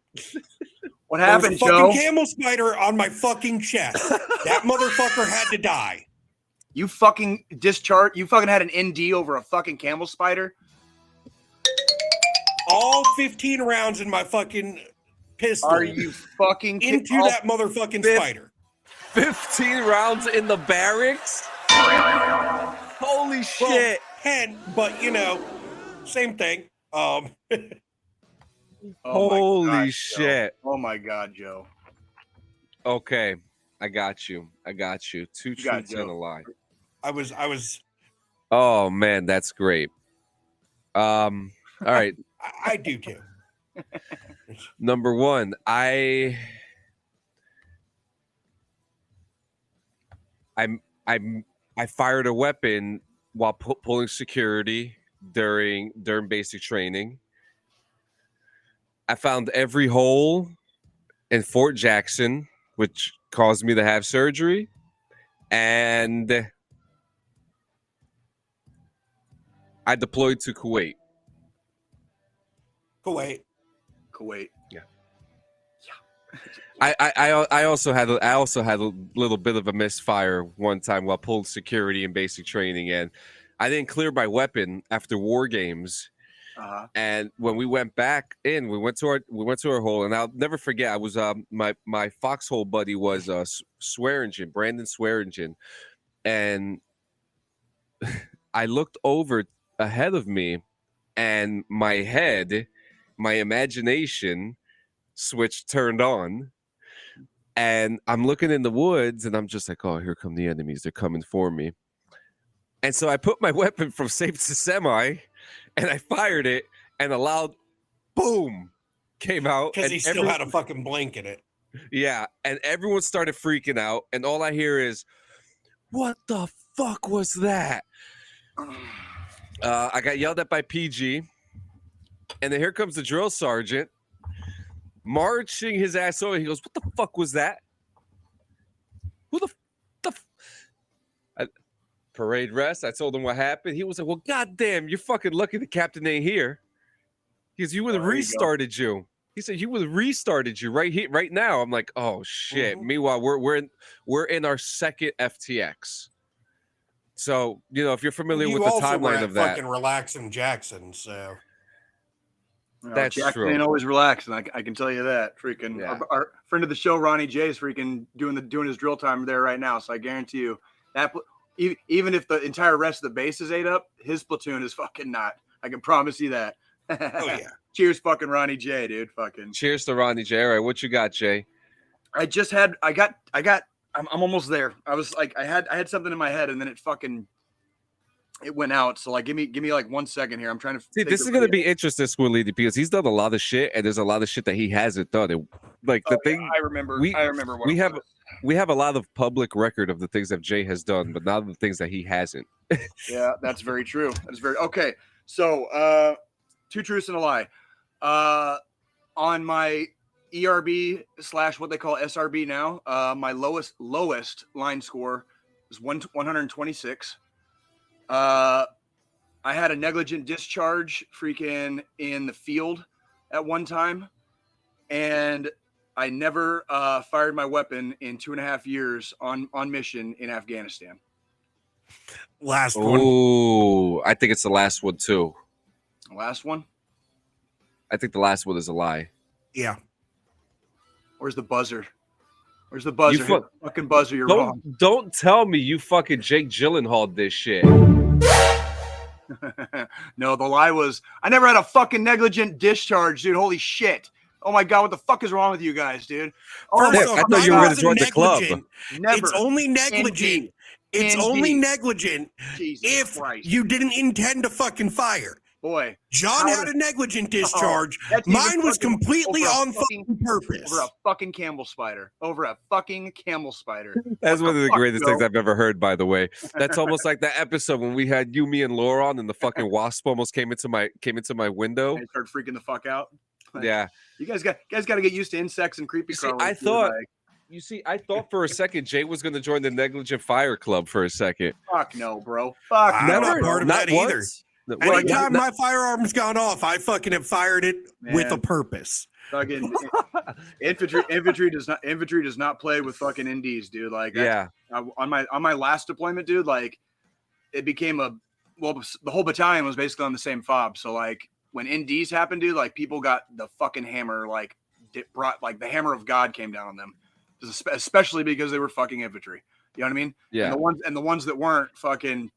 What happened, Joe? Joe? Fucking camel spider on my fucking chest. That motherfucker had to die. You fucking discharged. You fucking had an ND over a fucking camel spider? All 15 rounds in my fucking pistol. Are you fucking into that motherfucking spider? 15 rounds in the barracks? Holy shit. Well, 10, but you know, same thing. Holy shit. Joe. Oh my god, Joe. Okay. I got you. Two truths and a lie. I was Oh man, that's great. All right. I do too. Number 1, I fired a weapon while pulling security during basic training. I found every hole in Fort Jackson, which caused me to have surgery, and I deployed to Kuwait. Kuwait. Yeah. I also had a little bit of a misfire one time while pulling security in basic training, and I didn't clear my weapon after war games. And when we went back in, we went to our hole, and I'll never forget. I was my foxhole buddy was Swearingen, Brandon Swearingen, and I looked over ahead of me, and my imagination switch turned on, and I'm looking in the woods, and I'm just like, oh, here come the enemies. They're coming for me. And so I put my weapon from safe to semi, and I fired it and allowed boom, came out. Because and he still had a fucking blank in it. Yeah, and everyone started freaking out, and all I hear is, "What the fuck was that?" I got yelled at by PG, and then here comes the drill sergeant, marching his ass over. He goes, "What the fuck was that? Who the parade rest?" I told him what happened. He was like, "Well, goddamn, you're fucking lucky the captain ain't here." He goes, "You would have restarted you." He said, "You would have restarted you right here, right now." I'm like, "Oh shit!" Mhm. Meanwhile, we're in our second FTX. So if you're familiar with the timeline of that, fucking relaxing Jackson. So that's Jackson true. ain't always relaxing. I can tell you that. Freaking Yeah. our friend of the show, Ronnie J, is freaking doing his drill time there right now. So I guarantee you that even if the entire rest of the base is ate up, his platoon is fucking not. I can promise you that. oh yeah. Cheers, fucking Ronnie J, dude. Fucking Cheers to Ronnie J. All right, what you got, Jay? I'm almost there. I was like, I had something in my head, and then it went out. So like, give me like 1 second here. I'm trying to see. This is gonna be interesting, Squilly, because he's done a lot of shit, and there's a lot of shit that he hasn't done. Like the thing, I remember. What we it have. was. We have a lot of public record of the things that Jay has done, but not the things that he hasn't. Yeah, that's very true. That's very okay. So, 2 truths and a lie. On my ERB / what they call SRB now, my lowest line score is 126. I had a negligent discharge freaking in the field at one time, and I never fired my weapon in 2.5 years on mission in Afghanistan. Last one. Oh, I think it's the last one too. The last one? I think the last one is a lie. Yeah. Where's the buzzer? Where's the buzzer? Hit the fucking buzzer. You're wrong. Don't tell me you fucking Jake Gyllenhaal this shit. No, the lie was I never had a fucking negligent discharge, dude. Holy shit. Oh my god, what the fuck is wrong with you guys, dude? First I off, thought you were going to join the club. Never. It's only negligent. It's only negligent Jesus if Christ. you didn't intend to fucking fire. Boy, John had a negligent discharge. Mine was completely on fucking purpose. Over a fucking camel spider. That's one of the greatest things I've ever heard, by the way. That's almost like that episode when we had you, me, and Laura on, and the fucking wasp almost came into my window. And started freaking the fuck out. Like, yeah. You guys got to get used to insects and creepy crawlers. I thought for a second Jay was going to join the negligent fire club for a second. Fuck no, bro. Fuck I'm no. not part of Not that either. once. Anytime my firearm's gone off, I fucking have fired it with a purpose. Fucking infantry does not play with fucking NDs, dude. Like, on my last deployment, dude, like it became the whole battalion was basically on the same fob. So like when NDs happened, dude, like people got the fucking hammer, like the hammer of God came down on them, especially because they were fucking infantry. You know what I mean? Yeah. And the ones that weren't fucking.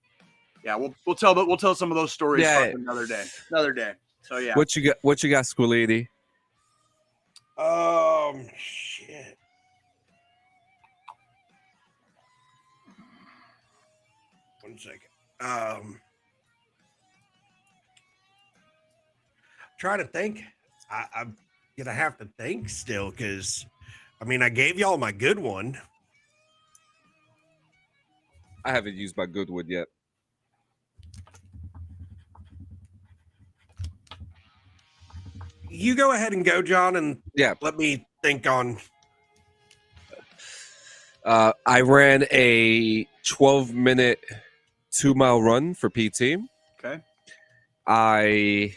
Yeah, we'll tell some of those stories another day. So yeah. What you got, Squility? Shit. One second. Trying to think. I'm gonna have to think still, because I mean I gave y'all my good one. I haven't used my good one yet. You go ahead and go, John, and let me think on. I ran a 12-minute 2-mile run for PT. Okay. I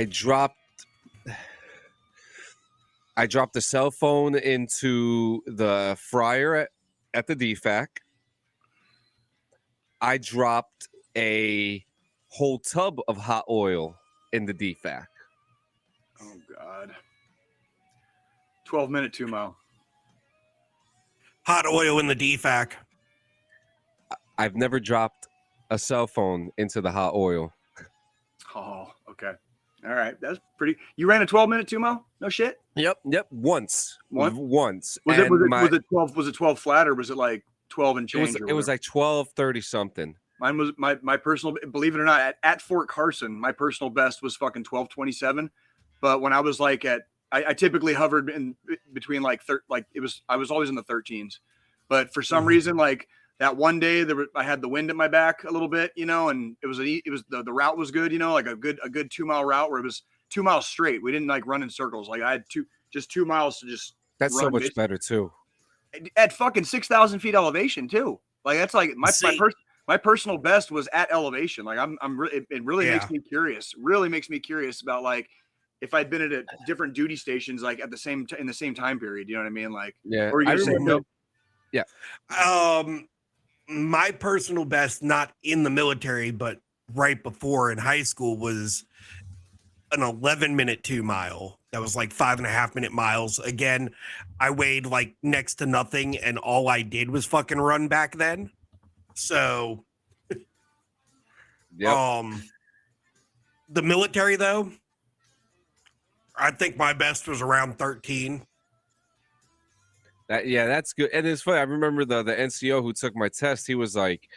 dropped the cell phone into the fryer at the DFAC. I dropped a whole tub of hot oil in the DFAC. Oh God. 12-minute 2-mile. Hot oil in the DFAC. I've never dropped a cell phone into the hot oil. Oh, okay. All right. That's pretty. You ran a 12-minute 2-mile? No shit. Yep. Once. Was it 12 flat, or was it like 12 and change? It was like 12:30 something. Mine was my personal, believe it or not, at Fort Carson, my personal best was fucking 12:27. But when I was like I typically hovered in between like I was always in the 13s. But for some reason, like that one day I had the wind at my back a little bit, you know, and it was the route was good, you know, like a good 2 mile route where it was 2 miles straight. We didn't like run in circles. Like I had 2 miles to just That's so much better too. At fucking 6,000 feet elevation too. Like that's like my personal best was at elevation. Like it really makes me curious. Really makes me curious about like if I'd been at different duty stations like in the same time period. You know what I mean? Like, yeah, or you say no? Yeah. My personal best, not in the military, but right before in high school, was an 11-minute 2 mile. That was like 5.5 minute miles. Again, I weighed like next to nothing, and all I did was fucking run back then. So, the military though, I think my best was around 13. That's good. And it's funny. I remember the NCO who took my test. He was like,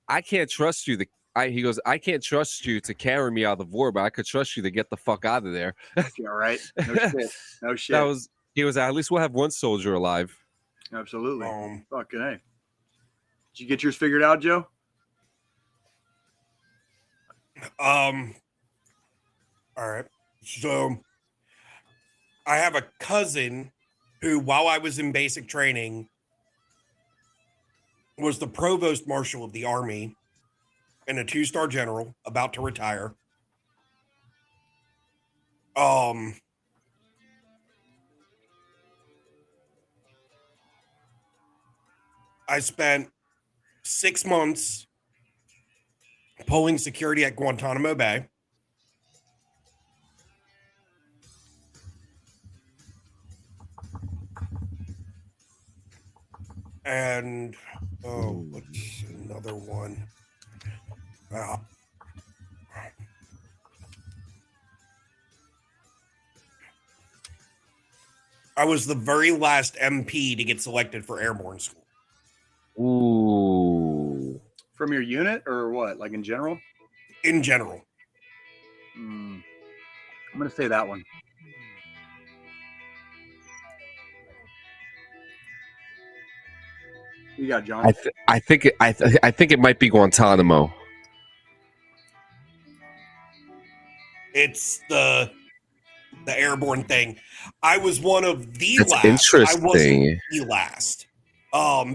"I can't trust you." He goes, "I can't trust you to carry me out of war, but I could trust you to get the fuck out of there." All right. No shit. No shit. He was. At least we'll have one soldier alive. Absolutely. Fucking A. Did you get yours figured out, Joe? All right. So I have a cousin who, while I was in basic training, was the provost marshal of the Army and a 2-star general about to retire. I spent 6 months pulling security at Guantanamo Bay. And what's another one? I was the very last MP to get selected for airborne school. Ooh. From your unit or what? Like in general? In general. I'm going to say that one. You got John. I think it might be Guantanamo. It's the airborne thing. I was one of the That's last. interesting. I wasn't the last.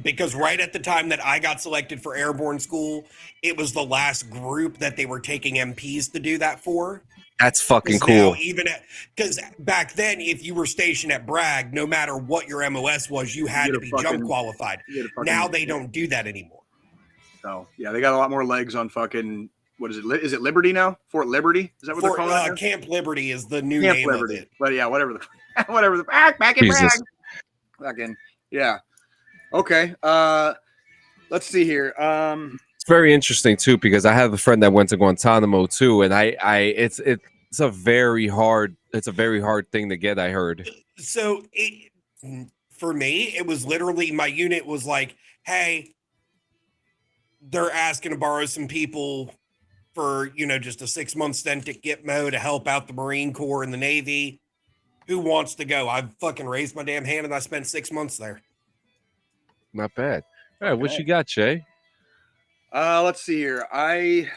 Because right at the time that I got selected for airborne school, it was the last group that they were taking MPs to do that for. That's fucking cool. Because back then, if you were stationed at Bragg, no matter what your MOS was, you had to be jump qualified. Now they don't do that anymore. So yeah, they got a lot more legs on fucking. What is it? Is it Liberty now? Fort Liberty? Is that what they're calling it? Camp Liberty is the new Camp name Liberty. of it. But yeah, whatever the back in Bragg. Fucking yeah. Okay. Let's see here. It's very interesting too because I have a friend that went to Guantanamo too, and it's a very hard thing to get. I heard. So for me, it was literally my unit was like, hey, they're asking to borrow some people for just a 6-month stint at Gitmo to help out the Marine Corps and the Navy. Who wants to go? I fucking raised my damn hand and I spent 6 months there. Not bad. All right, what you got, Jay? Let's see here. I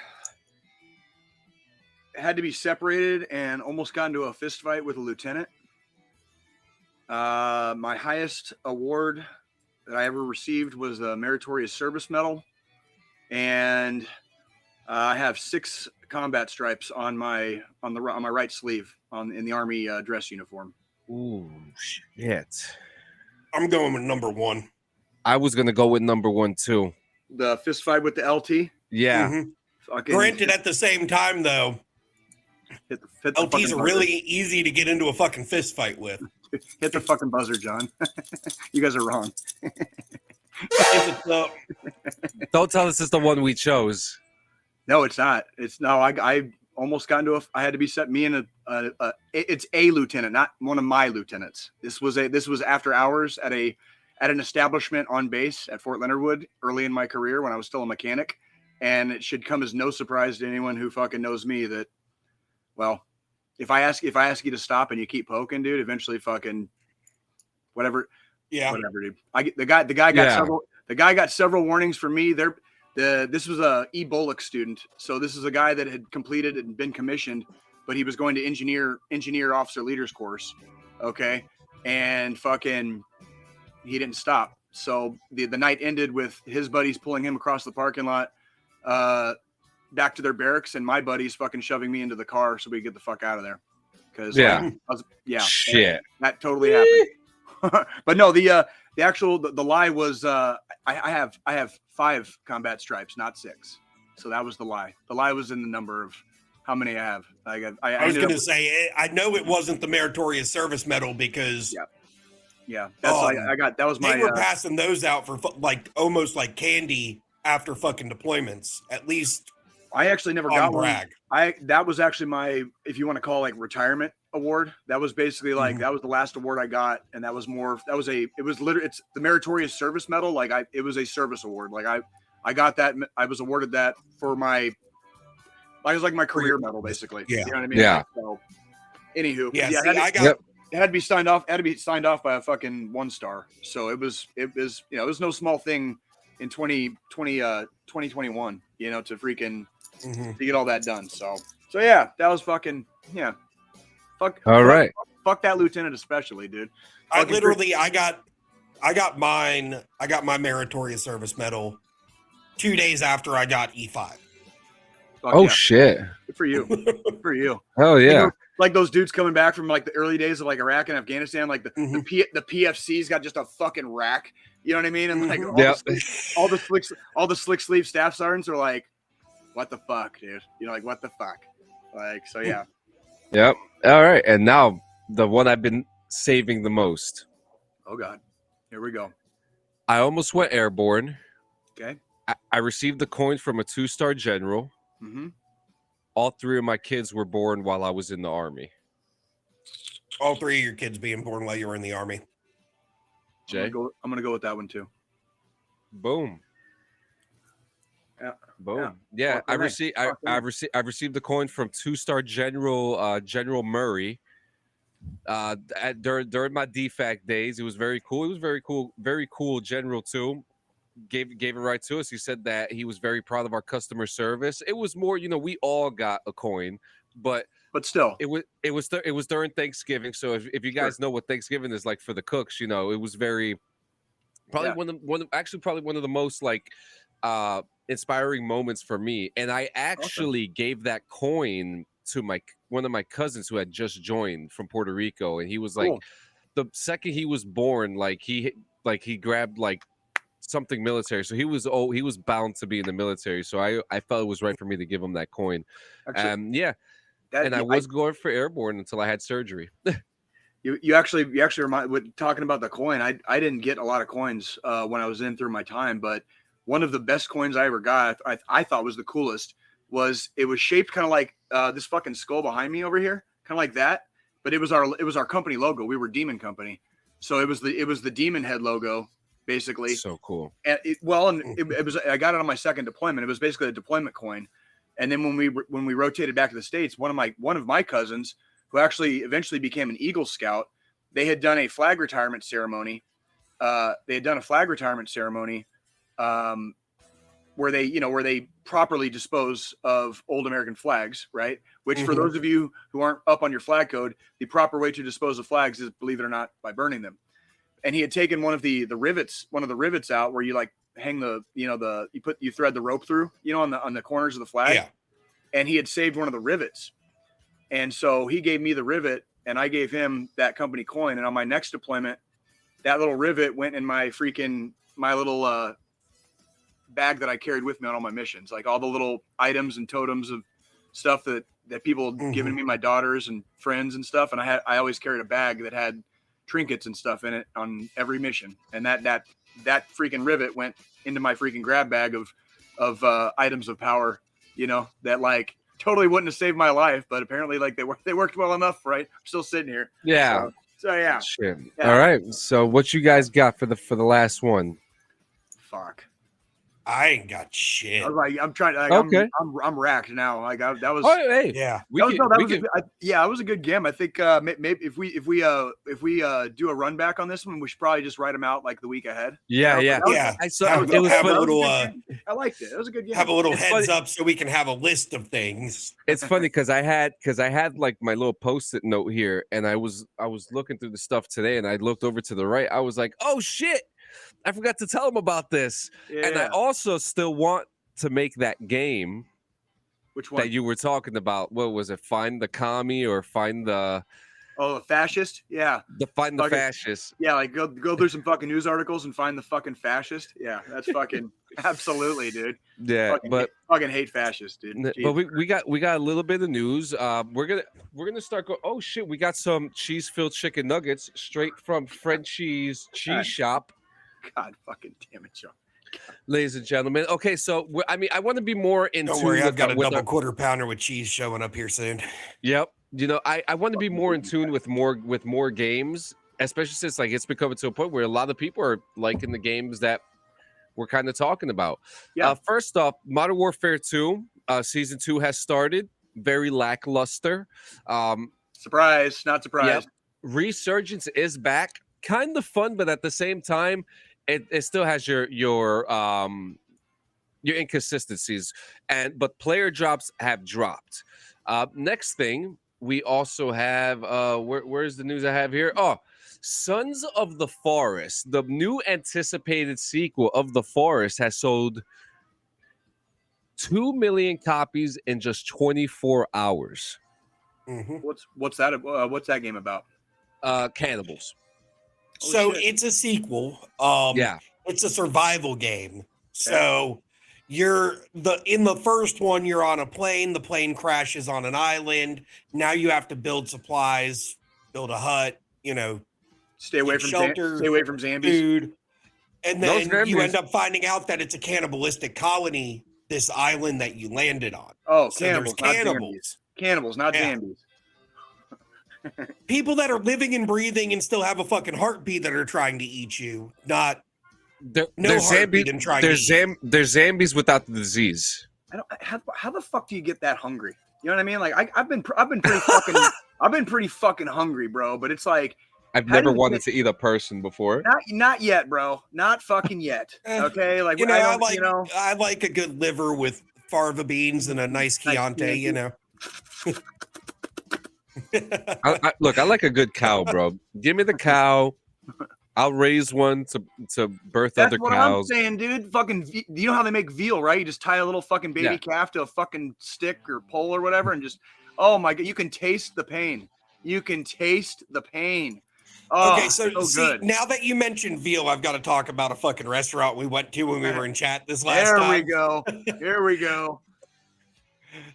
had to be separated and almost got into a fist fight with a lieutenant. My highest award that I ever received was the Meritorious Service Medal, and I have 6 combat stripes on my right sleeve in the Army dress uniform. Ooh, shit! I'm going with number 1. I was gonna go with number 1 too. The fist fight with the LT. Yeah. Mm-hmm. Granted, at the same time though, hit the LTs are really easy to get into a fucking fist fight with. Hit the fucking buzzer, John. You guys are wrong. Don't tell us it's the one we chose. No, it's not. I almost got into I had to be set. Me and it's a lieutenant, not one of my lieutenants. This was after hours at an establishment on base at Fort Leonard Wood early in my career when I was still a mechanic. And it should come as no surprise to anyone who fucking knows me that, well, if I ask you to stop and you keep poking, dude, eventually fucking whatever. Yeah. Whatever, dude. The guy got several warnings from me. This was a Ebola student. So this is a guy that had completed and been commissioned, but he was going to engineer officer leaders course. Okay. And fucking he didn't stop. So the night ended with his buddies pulling him across the parking lot back to their barracks, and my buddies fucking shoving me into the car so we could get the fuck out of there. Because shit, that totally happened. But no, the lie was I have 5 combat stripes, not 6. So that was the lie. The lie was in the number of how many I have. I was going to say, I know it wasn't the meritorious service medal because yeah, that's I got. That was my. They were passing those out for like almost like candy after fucking deployments. At least I actually never got brag. one. That was actually my, if you want to call like retirement award. That was basically like that was the last award I got, and that was literally it's the meritorious service medal. Like it was a service award. Like I got that. I was awarded that for my. I was like my career medal, basically. Yeah. You know what I mean? Yeah. So, anywho, it had to be signed off. Had to be signed off by a fucking 1-star. So it was it was no small thing in 2021. You know, to freaking to get all that done. So yeah, that was fucking Fuck. All right. Fuck that lieutenant especially, dude. I got my meritorious service medal 2 days after I got E5. Shit. Good for you. Good for you. Oh yeah. Like those dudes coming back from like the early days of like Iraq and Afghanistan, like the PFC's got just a fucking rack. You know what I mean? And like all the slick sleeve staff sergeants are like, what the fuck, dude? You know, like what the fuck? Like, so yeah. Yep. All right. And now the one I've been saving the most. Oh God. Here we go. I almost went airborne. Okay. I received the coin from a 2-star general. Mm-hmm. All 3 of my kids were born while I was in the Army. All 3 of your kids being born while you were in the Army. Jay? I'm gonna go with that one too. Boom. Yeah. Boom. Yeah. I received the coin from 2-star General General Murray. During my DFAC days, it was very cool. It was very cool general too. Gave it right to us. He said that he was very proud of our customer service. It was more, we all got a coin, but still, it was during Thanksgiving. So if you guys know what Thanksgiving is like for the cooks, it was very probably one of the most like inspiring moments for me. And I actually gave that coin to one of my cousins who had just joined from Puerto Rico, and he was like, the second he was born, he grabbed like something military, so he was bound to be in the military. So I felt it was right for me to give him that coin. Actually, I was going for airborne until I had surgery. You actually remind with talking about the coin. I didn't get a lot of coins when I was in through my time, but one of the best coins I ever got, I thought was the coolest, was it was shaped kind of like this fucking skull behind me over here, kind of like that, but it was our company logo. We were Demon Company, so it was the Demon Head logo. Basically, so cool. And it was. I got it on my second deployment. It was basically a deployment coin. And then when we rotated back to the States, one of my cousins, who actually eventually became an Eagle Scout, they had done a flag retirement ceremony. Where they properly dispose of old American flags, right? Which for those of you who aren't up on your flag code, the proper way to dispose of flags is, believe it or not, by burning them. And he had taken one of the rivets out where you like hang you thread the rope through, on the corners of the flag. Yeah. And he had saved one of the rivets. And so he gave me the rivet and I gave him that company coin. And on my next deployment, that little rivet went in my little bag that I carried with me on all my missions. Like all the little items and totems of stuff that people had given me, my daughters and friends and stuff. And I always carried a bag that had trinkets and stuff in it on every mission, and that freaking rivet went into my freaking grab bag of items of power, that like totally wouldn't have saved my life, but apparently like they worked well enough, right? I'm still sitting here. Yeah. So yeah. Shit. Yeah. All right. So what you guys got for the last one? Fuck. I ain't got shit. I was like, I'm trying. Like, Okay. I'm racked now. Like that was. Oh, hey, Yeah. That was a good game. I think maybe if we do a run back on this one, we should probably just write them out like the week ahead. Yeah, You know? yeah. That was- Yeah. I saw Have- it was have a funny. little, I liked it. It was a good game. Have a little It's heads funny- up so we can have a list of things. It's funny because I had like my little post-it note here, and I was looking through the stuff today, and I looked over to the right. I was like, oh shit, I forgot to tell him about this. And I also still want to make that game. Which one? That you were talking about. What was it? Find the commie or find the the fascist? Yeah. Find the fascist. Yeah, like go through some fucking news articles and find the fucking fascist. Yeah, that's fucking absolutely, dude. Yeah, fucking hate fascists, dude. But we got a little bit of news. We're gonna start going. Oh shit, we got some cheese-filled chicken nuggets straight from Frenchie's Cheese Shop. God fucking damn it, Joe. Ladies and gentlemen. Okay, so I want to be more in Don't tune worry, I've with got a with double our- quarter pounder with cheese showing up here soon. Yep. You know, I want to be more in tune with more games, especially since like it's becoming to a point where a lot of people are liking the games that we're kind of talking about. Yeah. First off, Modern Warfare 2, season 2 has started. Very lackluster. Surprise, not surprised. Yep. Resurgence is back. Kind of fun, but at the same time, it still has your inconsistencies. But player drops have dropped. Next thing, we also have where's the news I have here? Oh, Sons of the Forest, the new anticipated sequel of The Forest, has sold 2 million copies in just 24 hours. Mm-hmm. What's that? What's that game about? Cannibals. So it's a sequel. Yeah. It's a survival game. So in the first one, you're on a plane. The plane crashes on an island. Now you have to build supplies, build a hut. Stay away from shelter, stay away from zombies. Food, and then you end up finding out that it's a cannibalistic colony. This island that you landed on. Oh, so cannibals! There's cannibals. Not zombies. Cannibals, not zombies. People that are living and breathing and still have a fucking heartbeat that are trying to eat you. Not There's heartbeat and trying to eat. There's zombies without the disease. I don't. How the fuck do you get that hungry? You know what I mean? Like I've been pretty fucking I've been pretty fucking hungry, bro. But it's like I've never wanted to eat a person before. Not yet, bro. Not fucking yet. Okay, like I like a good liver with farva beans and a nice Chianti. You know. Look, I like a good cow, bro. Give me the cow. I'll raise one to birth other cows. That's what I'm saying, dude. Fucking, you know how they make veal, right? You just tie a little fucking baby calf to a fucking stick or pole or whatever, and just, oh my god, you can taste the pain. You can taste the pain. Oh, okay, so see, good. Now that you mentioned veal, I've got to talk about a fucking restaurant we went to when we were in chat this last time. There we go. Here we go.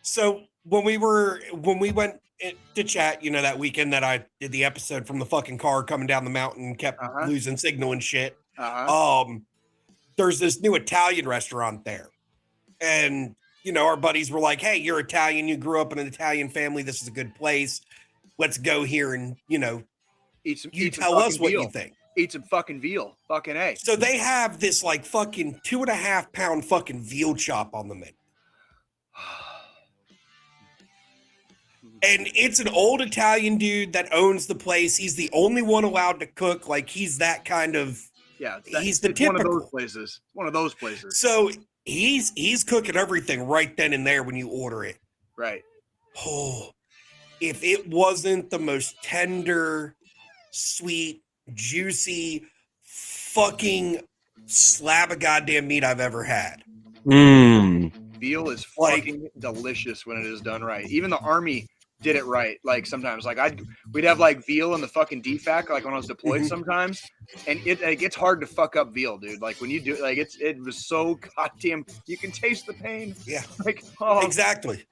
So when we went to chat, that weekend that I did the episode from the fucking car coming down the mountain, kept losing signal and shit. There's this new Italian restaurant there. And, our buddies were like, hey, you're Italian. You grew up in an Italian family. This is a good place. Let's go here and, tell us what you think. Eat some fucking veal. Fucking A. So they have this like fucking 2.5 pound fucking veal chop on the menu. And it's an old Italian dude that owns the place. He's the only one allowed to cook. Like he's that kind of, he's the typical. One of those places. So he's cooking everything right then and there when you order it. Right. Oh, if it wasn't the most tender, sweet, juicy, fucking slab of goddamn meat I've ever had. Veal is fucking delicious when it is done right. Even the army did it right. Like sometimes, like we'd have like veal in the fucking DFAC, like when I was deployed sometimes, and it's hard to fuck up veal, dude. Like when you do, like it was so goddamn. You can taste the pain. Yeah, like exactly.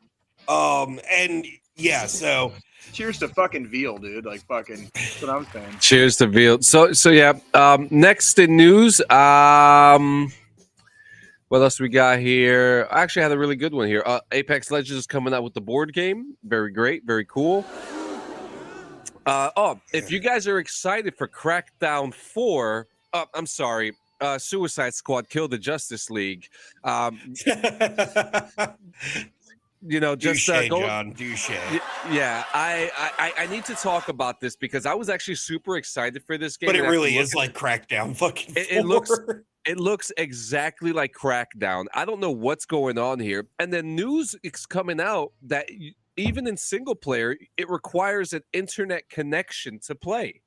And yeah, so cheers to fucking veal, dude. Like fucking. That's what I'm saying. Cheers to veal. So yeah. Next in news. What else we got here? I actually had a really good one here. Apex Legends is coming out with the board game. Very great. Very cool. If you guys are excited for Crackdown 4, I'm sorry. Suicide Squad killed the Justice League. You know, just Douche, go. John. Douche. Yeah, I need to talk about this because I was actually super excited for this game. But it and really is like Crackdown fucking. It looks exactly like Crackdown. I don't know what's going on here. And then news is coming out that even in single player, it requires an internet connection to play.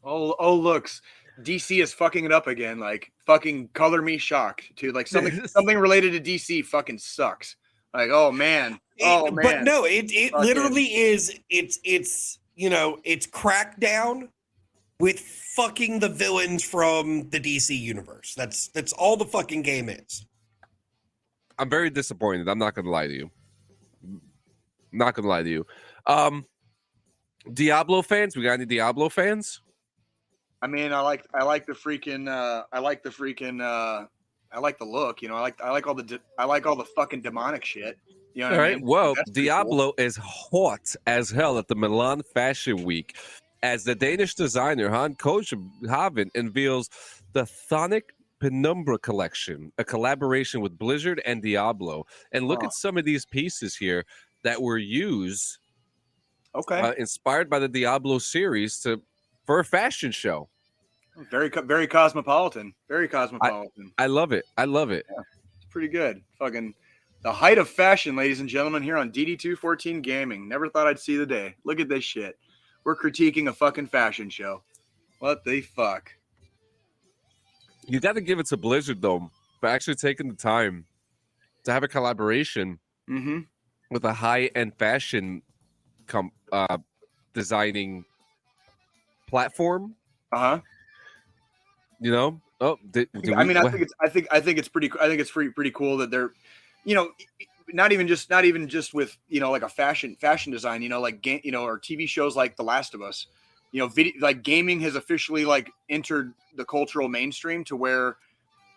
Oh, looks. DC is fucking it up again. Like, fucking color me shocked, dude. Like, something related to DC fucking sucks. Like, oh man. But no, it literally is. It's you know, it's Crackdown with fucking the villains from the DC universe. That's all the fucking game is. I'm very disappointed. I'm not gonna lie to you. Diablo fans, we got any Diablo fans? I mean, I like the look, you know. I like all the fucking demonic shit. You know what I mean? Well, That's pretty Diablo cool. is hot as hell at the Milan Fashion Week as the Danish designer Han Kogenhaven unveils the Thonic Penumbra collection, a collaboration with Blizzard and Diablo. And look at some of these pieces here that were used, inspired by the Diablo series for a fashion show. Very cosmopolitan. Very cosmopolitan. I love it. Yeah, it's pretty good. Fucking the height of fashion, ladies and gentlemen, here on DD214 Gaming. Never thought I'd see the day. Look at this shit. We're critiquing a fucking fashion show. What the fuck? You got to give it to Blizzard, though, for actually taking the time to have a collaboration with a high-end fashion designing platform. You know, I think it's pretty cool that they're, you know, not even just with, you know, like a fashion design, you know, like game, you know, or TV shows like The Last of Us, you know, like gaming has officially like entered the cultural mainstream to where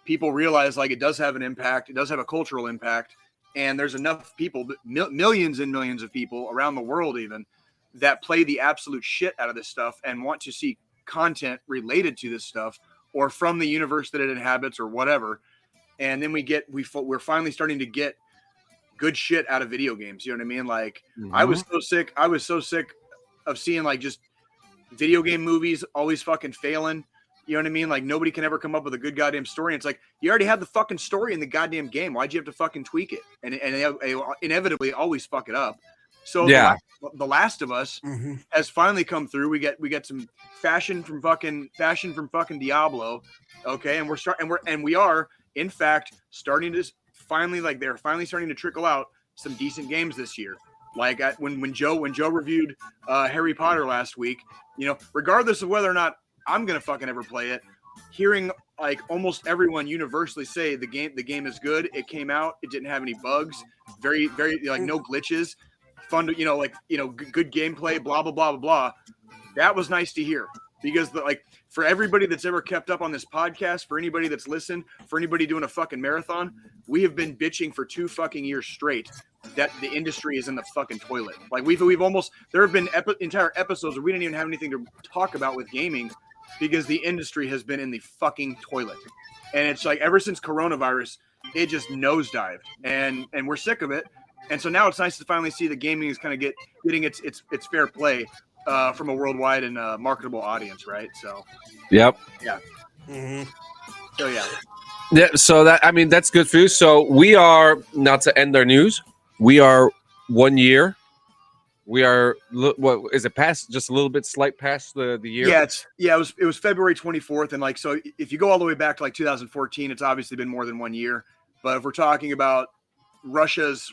people realize like it does have an impact, it does have a cultural impact, and there's enough people, millions and millions of people around the world even, that play the absolute shit out of this stuff and want to see content related to this stuff or from the universe that it inhabits or whatever. And then we're finally starting to get good shit out of video games. You know what I mean? Like I was so sick of seeing like just video game movies always fucking failing. You know what I mean? Like nobody can ever come up with a good goddamn story. And it's like, you already have the fucking story in the goddamn game. Why'd you have to fucking tweak it? And they inevitably always fuck it up. So yeah, the Last of Us has finally come through. We get some fashion from fucking Diablo. Okay. And we are in fact starting to finally, like they're finally starting to trickle out some decent games this year. Like when Joe reviewed Harry Potter last week, you know, regardless of whether or not I'm going to fucking ever play it, hearing like almost everyone universally say the game is good. It came out, it didn't have any bugs, very, very like no glitches, fun to, you know, like, you know, good gameplay, blah, blah, blah, blah, blah. That was nice to hear because like for everybody that's ever kept up on this podcast, for anybody that's listened, for anybody doing a fucking marathon, we have been bitching for 2 fucking years straight that the industry is in the fucking toilet. Like we've almost, there have been entire episodes where we didn't even have anything to talk about with gaming because the industry has been in the fucking toilet. And it's like ever since coronavirus, it just nosedived, and we're sick of it. And so now it's nice to finally see that gaming is kind of getting its fair play from a worldwide and marketable audience, right? So, yep, yeah. So yeah. So that, I mean, that's good for you. So we are, not to end our news, we are 1 year. We are, what is it, past just a little bit slight past the year? Yeah, it was February 24th, and like, so if you go all the way back to like 2014, it's obviously been more than 1 year. But if we're talking about Russia's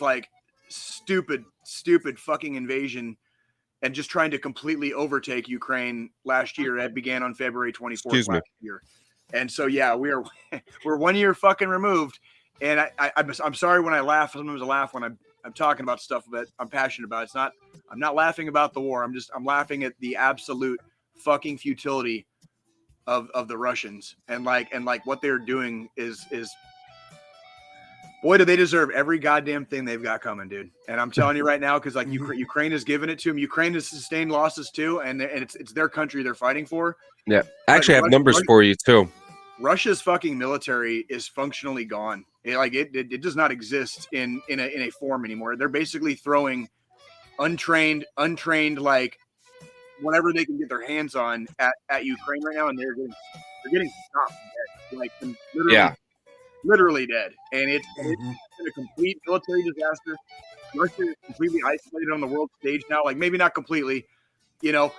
like stupid fucking invasion and just trying to completely overtake Ukraine last year, that began on February 24th last year. And so yeah, we're 1 year fucking removed. And I'm sorry when I laugh. Sometimes I laugh when I'm talking about stuff that I'm passionate about. It's not, I'm not laughing about the war. I'm laughing at the absolute fucking futility of the Russians and like what they're doing is boy, do they deserve every goddamn thing they've got coming, dude. And I'm telling you right now, because like Ukraine has given it to them. Ukraine has sustained losses too, and it's their country they're fighting for. Yeah, I actually have numbers for you too. Russia's fucking military is functionally gone. It does not exist in a form anymore. They're basically throwing untrained like whatever they can get their hands on at Ukraine right now, and they're getting stopped dead, like literally dead. And it's been a complete military disaster. Russia is completely isolated on the world stage now. Like maybe not completely, you know.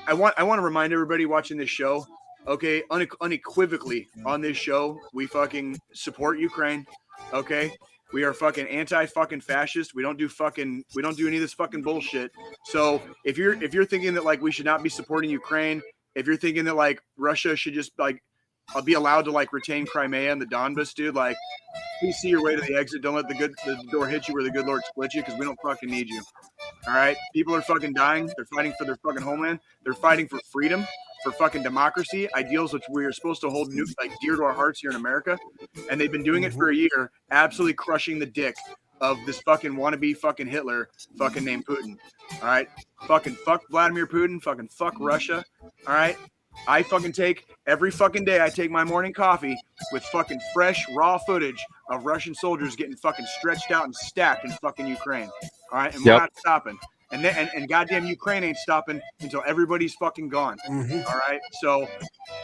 I want to remind everybody watching this show, okay, unequivocally on this show, we fucking support Ukraine, okay? We are fucking anti-fucking fascist. We don't do any of this fucking bullshit. So if you're thinking that like we should not be supporting Ukraine, if you're thinking that like Russia should just like be allowed to like retain Crimea and the Donbas, dude, like please see your way to the exit. Don't let the door hit you where the good Lord split you, because we don't fucking need you. All right, people are fucking dying. They're fighting for their fucking homeland. They're fighting for freedom, for fucking democracy, ideals which we are supposed to hold like dear to our hearts here in America. And they've been doing it for a year, absolutely crushing the dick of this fucking wannabe fucking Hitler fucking named Putin. All right, fucking fuck Vladimir Putin, fucking fuck Russia. All right, I fucking take every fucking day. I take my morning coffee with fucking fresh raw footage of Russian soldiers getting fucking stretched out and stacked in fucking Ukraine. All right, and we're not stopping. And goddamn Ukraine ain't stopping until everybody's fucking gone. All right, so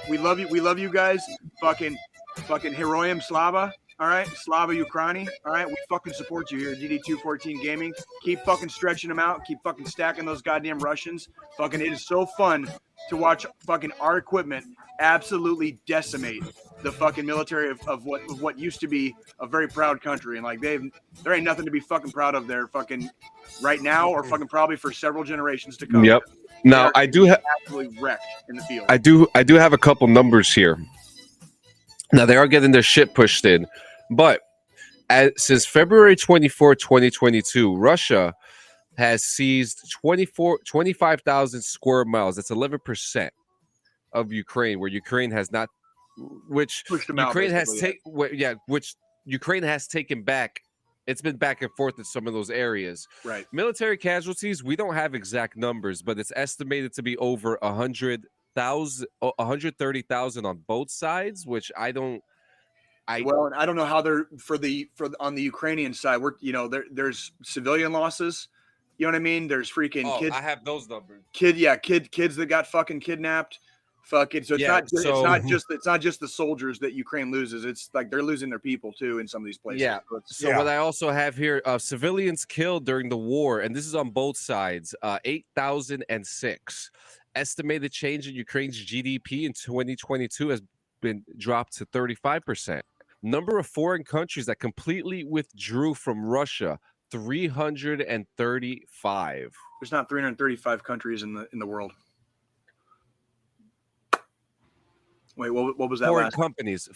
we love you. We love you guys. Fucking Heroyam Slava. All right, Slava Ukraini. All right, we fucking support you here at DD214 Gaming. Keep fucking stretching them out. Keep fucking stacking those goddamn Russians. Fucking, it is so fun to watch fucking our equipment absolutely decimate the fucking military of what used to be a very proud country. And like there ain't nothing to be fucking proud of there fucking right now, or fucking probably for several generations to come. Yep. Now I do have absolutely wrecked in the field. I do have a couple numbers here. Now they are getting their shit pushed in, but since February 24, 2022, Russia has seized 25,000 square miles. That's 11% of Ukraine, where Ukraine has not, which Ukraine has which Ukraine has taken back. It's been back and forth in some of those areas. Right. Military casualties, we don't have exact numbers, but it's estimated to be over 130,000 on both sides, which I don't and I don't know how they're on the Ukrainian side. There's civilian losses. You know what I mean? There's freaking kids. I have those numbers. Kids that got fucking kidnapped. Fucking. So it's not just the soldiers that Ukraine loses. It's like they're losing their people too in some of these places. Yeah. So what I also have here, civilians killed during the war, and this is on both sides. 8,006. Estimated change in Ukraine's GDP in 2022 has been dropped to 35%. Number of foreign countries that completely withdrew from Russia, 335. There's not 335 countries in the world. Wait, what was that? Foreign companies.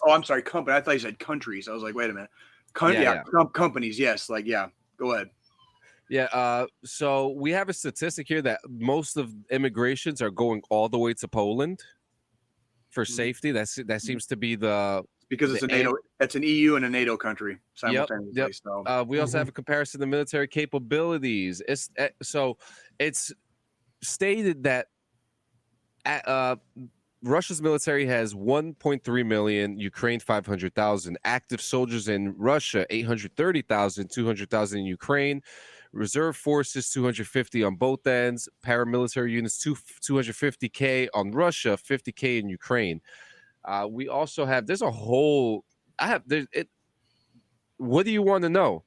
Oh, I'm sorry, company. I thought you said countries. I was like, wait a minute. Companies. Yes. Like, yeah. Go ahead. Yeah. So we have a statistic here that most of immigrations are going all the way to Poland for safety. That seems to be because it's a NATO. It's an EU and a NATO country simultaneously. Yep. So we also have a comparison of military capabilities. It's stated that Russia's military has 1.3 million, Ukraine 500,000. Active soldiers in Russia 830,000, 200,000 in Ukraine. Reserve forces 250 on both ends. Paramilitary units 250K on Russia, 50K in Ukraine. We also have what do you want to know?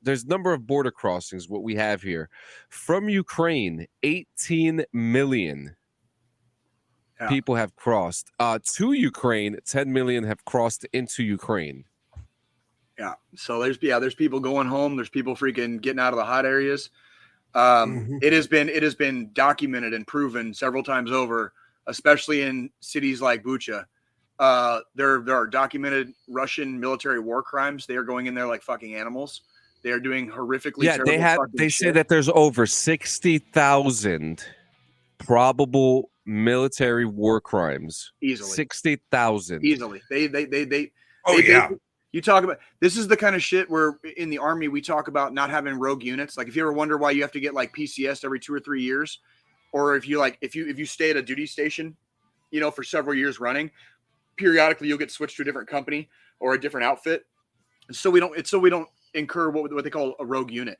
There's number of border crossings. What we have here from Ukraine, 18 million people have crossed to Ukraine. 10 million have crossed into Ukraine. Yeah. So there's people going home. There's people freaking getting out of the hot areas. It has been documented and proven several times over, especially in cities like Bucha. There are documented Russian military war crimes. They are going in there like fucking animals. They are doing horrifically. Yeah, they say that there's over 60,000 probable military war crimes. Easily 60,000. Easily. They. You talk about, this is the kind of shit where in the Army we talk about not having rogue units. Like if you ever wonder why you have to get like PCS every 2 or 3 years, or if you stay at a duty station for several years running. Periodically, you'll get switched to a different company or a different outfit, and so we don't incur what they call a rogue unit.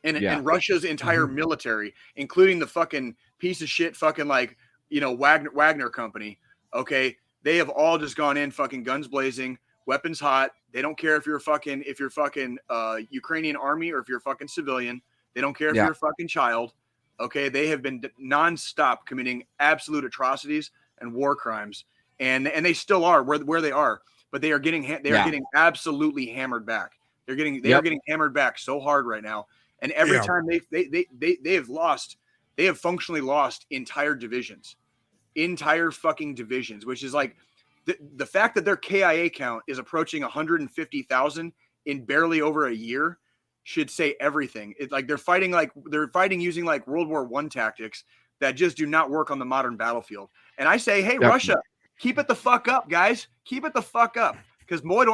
And Russia's entire military, including the fucking piece of shit fucking like Wagner company, okay, they have all just gone in fucking guns blazing, weapons hot. They don't care if you're fucking Ukrainian army or if you're a fucking civilian. They don't care if you're a fucking child. Okay, they have been nonstop committing absolute atrocities and war crimes, and they still are where they are. But they are getting getting absolutely hammered back. They are getting hammered back so hard right now. And every time they have functionally lost entire fucking divisions, which is like the fact that their KIA count is approaching 150,000 in barely over a year should say everything. It's like they're fighting using like World War I tactics that just do not work on the modern battlefield. And I say, hey, Russia, keep it the fuck up, guys. Keep it the fuck up. Because boy,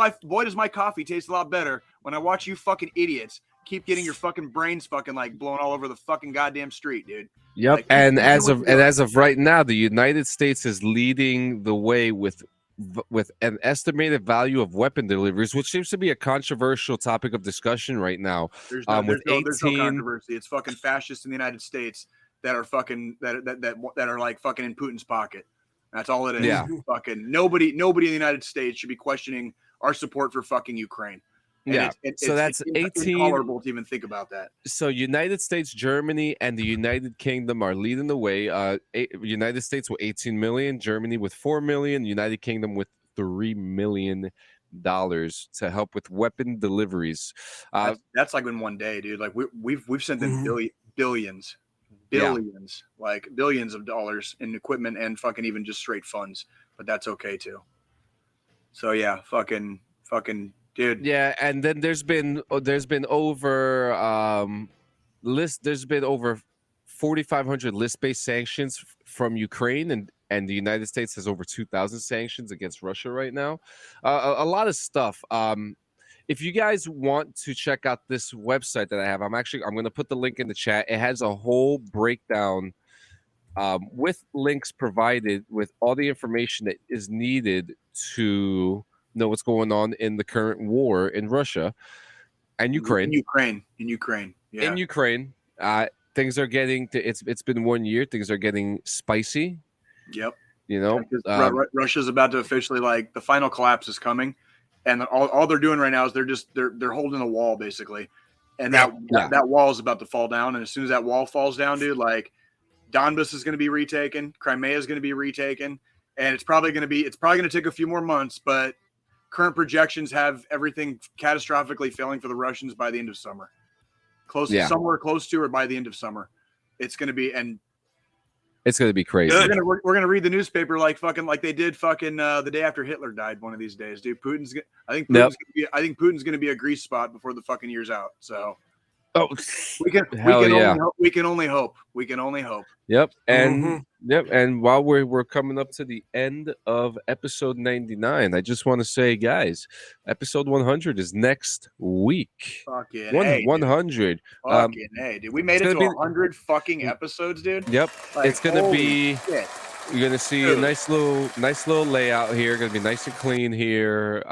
does my coffee taste a lot better when I watch you fucking idiots keep getting your fucking brains fucking like blown all over the fucking goddamn street, dude. Yep. Like, and as of right now, the United States is leading the way with an estimated value of weapon deliveries, which seems to be a controversial topic of discussion right now. There's no controversy. It's fucking fascists in the United States that are fucking that are like fucking in Putin's pocket. That's all it is. Yeah. Fucking nobody in the United States should be questioning our support for fucking Ukraine. And that's 18. Intolerable to even think about that. So United States, Germany, and the United Kingdom are leading the way. United States with 18 million, Germany with 4 million, United Kingdom with $3 million to help with weapon deliveries. That's like in one day, dude. Like we've sent them billions, like billions of dollars in equipment and fucking even just straight funds. But that's okay too. So yeah, fucking. Dude. Yeah, and then there's been over 4,500 list-based sanctions from Ukraine, and the United States has over 2,000 sanctions against Russia right now. A lot of stuff. If you guys want to check out this website that I have, I'm going to put the link in the chat. It has a whole breakdown with links provided with all the information that is needed to know what's going on in the current war in Russia and Ukraine. In Ukraine. Things are getting to, it's been 1 year. Things are getting spicy. Yep. Russia's about to officially, like, the final collapse is coming, and all they're doing right now is they're holding a wall basically, and that wall is about to fall down. And as soon as that wall falls down, dude, like Donbas is going to be retaken, Crimea is going to be retaken, and it's probably going to take a few more months, but current projections have everything catastrophically failing for the Russians by the end of summer. Somewhere close to or by the end of summer. It's going to be crazy. We're going to read the newspaper like they did the day after Hitler died one of these days, dude. I think Putin's going to be a grease spot before the fucking year's out. So we can only hope. Yep. And and while we're coming up to the end of episode 99, I just want to say, guys, episode 100 is next week. Fucking 100. Fucking dude. We made it to 100 fucking episodes, dude. Yep. Like, it's gonna be shit. You're gonna see a nice little layout here. Gonna be nice and clean here.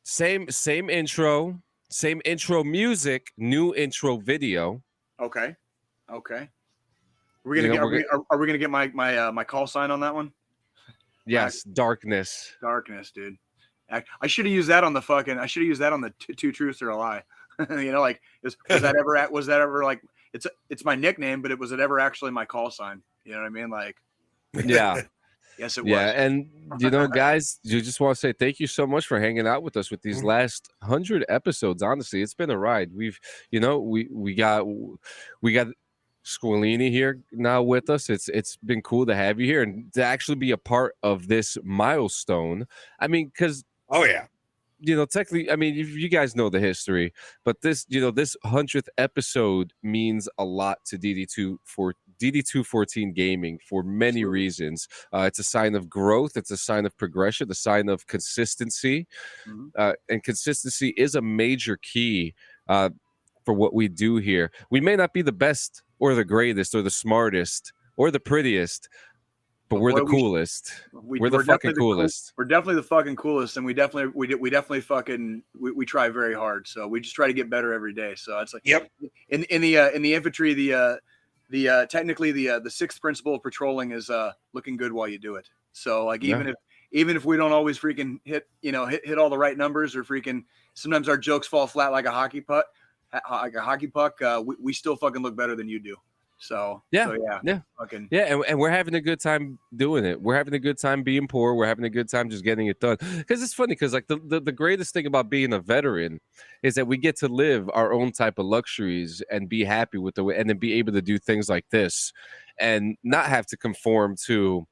Same intro. Same intro music, new intro video. Okay. Are we gonna get my call sign on that one? Yes, darkness, dude. I should have used that on the two truths or a lie. Like was that ever like it's my nickname, but was it ever actually my call sign? You know what I mean? Like, yeah. Yes, it was. Yeah, and guys, you just want to say thank you so much for hanging out with us with these last 100 episodes. Honestly, it's been a ride. We've, we got Squilini here now with us. It's been cool to have you here and to actually be a part of this milestone. I mean, because technically, I mean, you guys know the history, but this 100th episode means a lot to DD214 Gaming for many reasons. It's a sign of growth. It's a sign of progression, a sign of consistency. And consistency is a major key for what we do here. We may not be the best or the greatest or the smartest or the prettiest, but we're the coolest. We're the fucking coolest. We're definitely the fucking coolest, and we definitely fucking we try very hard. So we just try to get better every day. So it's like, yep. In the infantry, the technically the sixth principle of patrolling is looking good while you do it. So like even if we don't always freaking hit all the right numbers, or freaking sometimes our jokes fall flat like a hockey puck, we still fucking look better than you do. So fucking and we're having a good time doing it. We're having a good time being poor. We're having a good time just getting it done. Because it's funny, because like the greatest thing about being a veteran is that we get to live our own type of luxuries and be happy with and then be able to do things like this and not have to conform to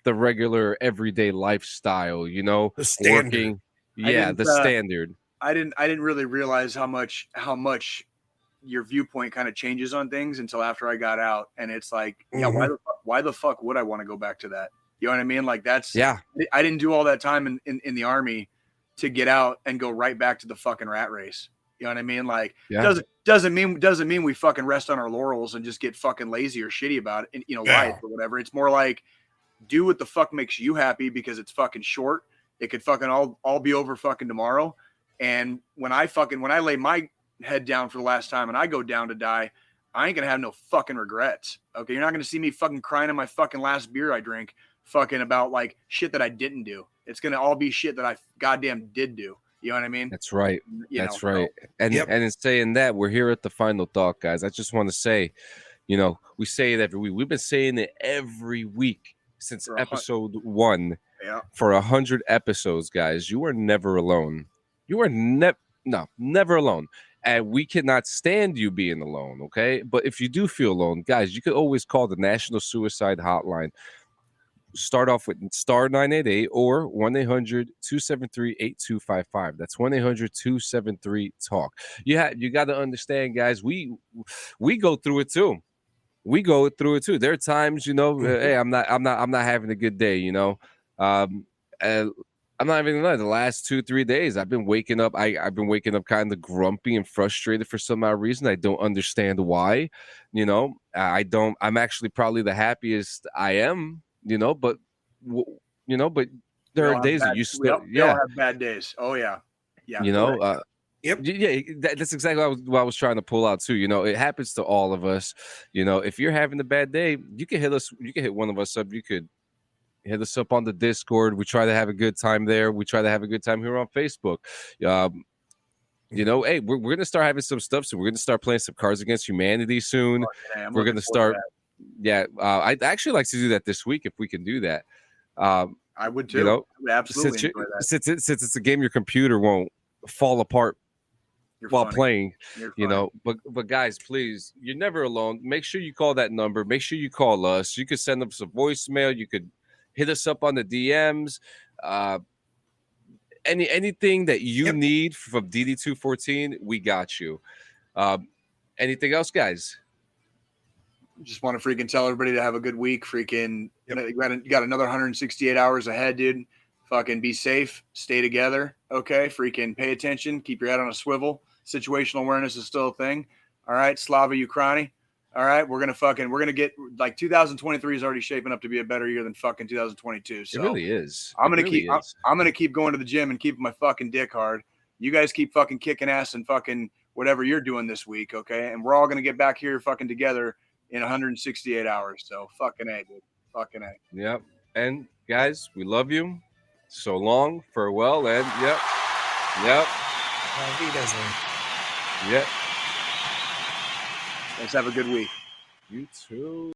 the regular everyday lifestyle, the standard. Working. Yeah, the standard. I didn't really realize how much your viewpoint kind of changes on things until after I got out. And it's like, why the fuck would I want to go back to that? You know what I mean? Like I didn't do all that time in the army to get out and go right back to the fucking rat race. You know what I mean? Like doesn't mean we fucking rest on our laurels and just get fucking lazy or shitty about it, life or whatever. It's more like, do what the fuck makes you happy, because it's fucking short. It could fucking all be over fucking tomorrow. And when I lay my head down for the last time and I go down to die, I ain't gonna have no fucking regrets. Okay, you're not gonna see me fucking crying in my fucking last beer I drink fucking about like shit that I didn't do. It's gonna all be shit that I goddamn did do. You know what I mean? That's right. Right. And in saying that, we're here at the final thought, guys. I just want to say, we say it every week. We've been saying it every week since episode 1. Yeah. For 100 episodes, guys. You are never alone. You are never alone. And we cannot stand you being alone, okay? But if you do feel alone, guys, you could always call the National Suicide Hotline. Start off with star 988 or 1-800-273-8255. That's 1-800-273-TALK. You got to understand, guys, we go through it too. There are times, hey, I'm not having a good day, I'm not even gonna lie. The last 2-3 days, I've been waking up. I've been waking up kind of grumpy and frustrated for some odd reason. I don't understand why. I'm actually probably the happiest I am. But there are days that you still we all have bad days. Oh yeah. Yep. That's exactly what I was trying to pull out too. It happens to all of us. If you're having a bad day, you can hit us. You can hit one of us up. You could hit us up on the Discord. We try to have a good time there. We try to have a good time here on Facebook. Hey, we're going to start having some stuff. So we're going to start playing some Cards Against Humanity soon. We're going to start. I'd actually like to do that this week if we can do that. I would too. I would absolutely enjoy that. Since it's a game your computer won't fall apart while playing, but guys, please, you're never alone. Make sure you call that number. Make sure you call us. You could send us a voicemail. You could hit us up on the DMs. Anything that you need from DD214, we got you. Anything else, guys? Just want to freaking tell everybody to have a good week. Freaking, you got another 168 hours ahead, dude. Fucking be safe. Stay together. Okay. Freaking pay attention. Keep your head on a swivel. Situational awareness is still a thing. All right. Slava Ukraini. All right. We're going to get like 2023 is already shaping up to be a better year than fucking 2022. So it really is. I'm going to keep going to the gym and keep my fucking dick hard. You guys keep fucking kicking ass and fucking whatever you're doing this week. Okay. And we're all going to get back here fucking together in 168 hours. So fucking A, dude. Fucking A. Yep. And guys, we love you. So long, farewell, and yep. He doesn't. Yep. Let's have a good week. You too.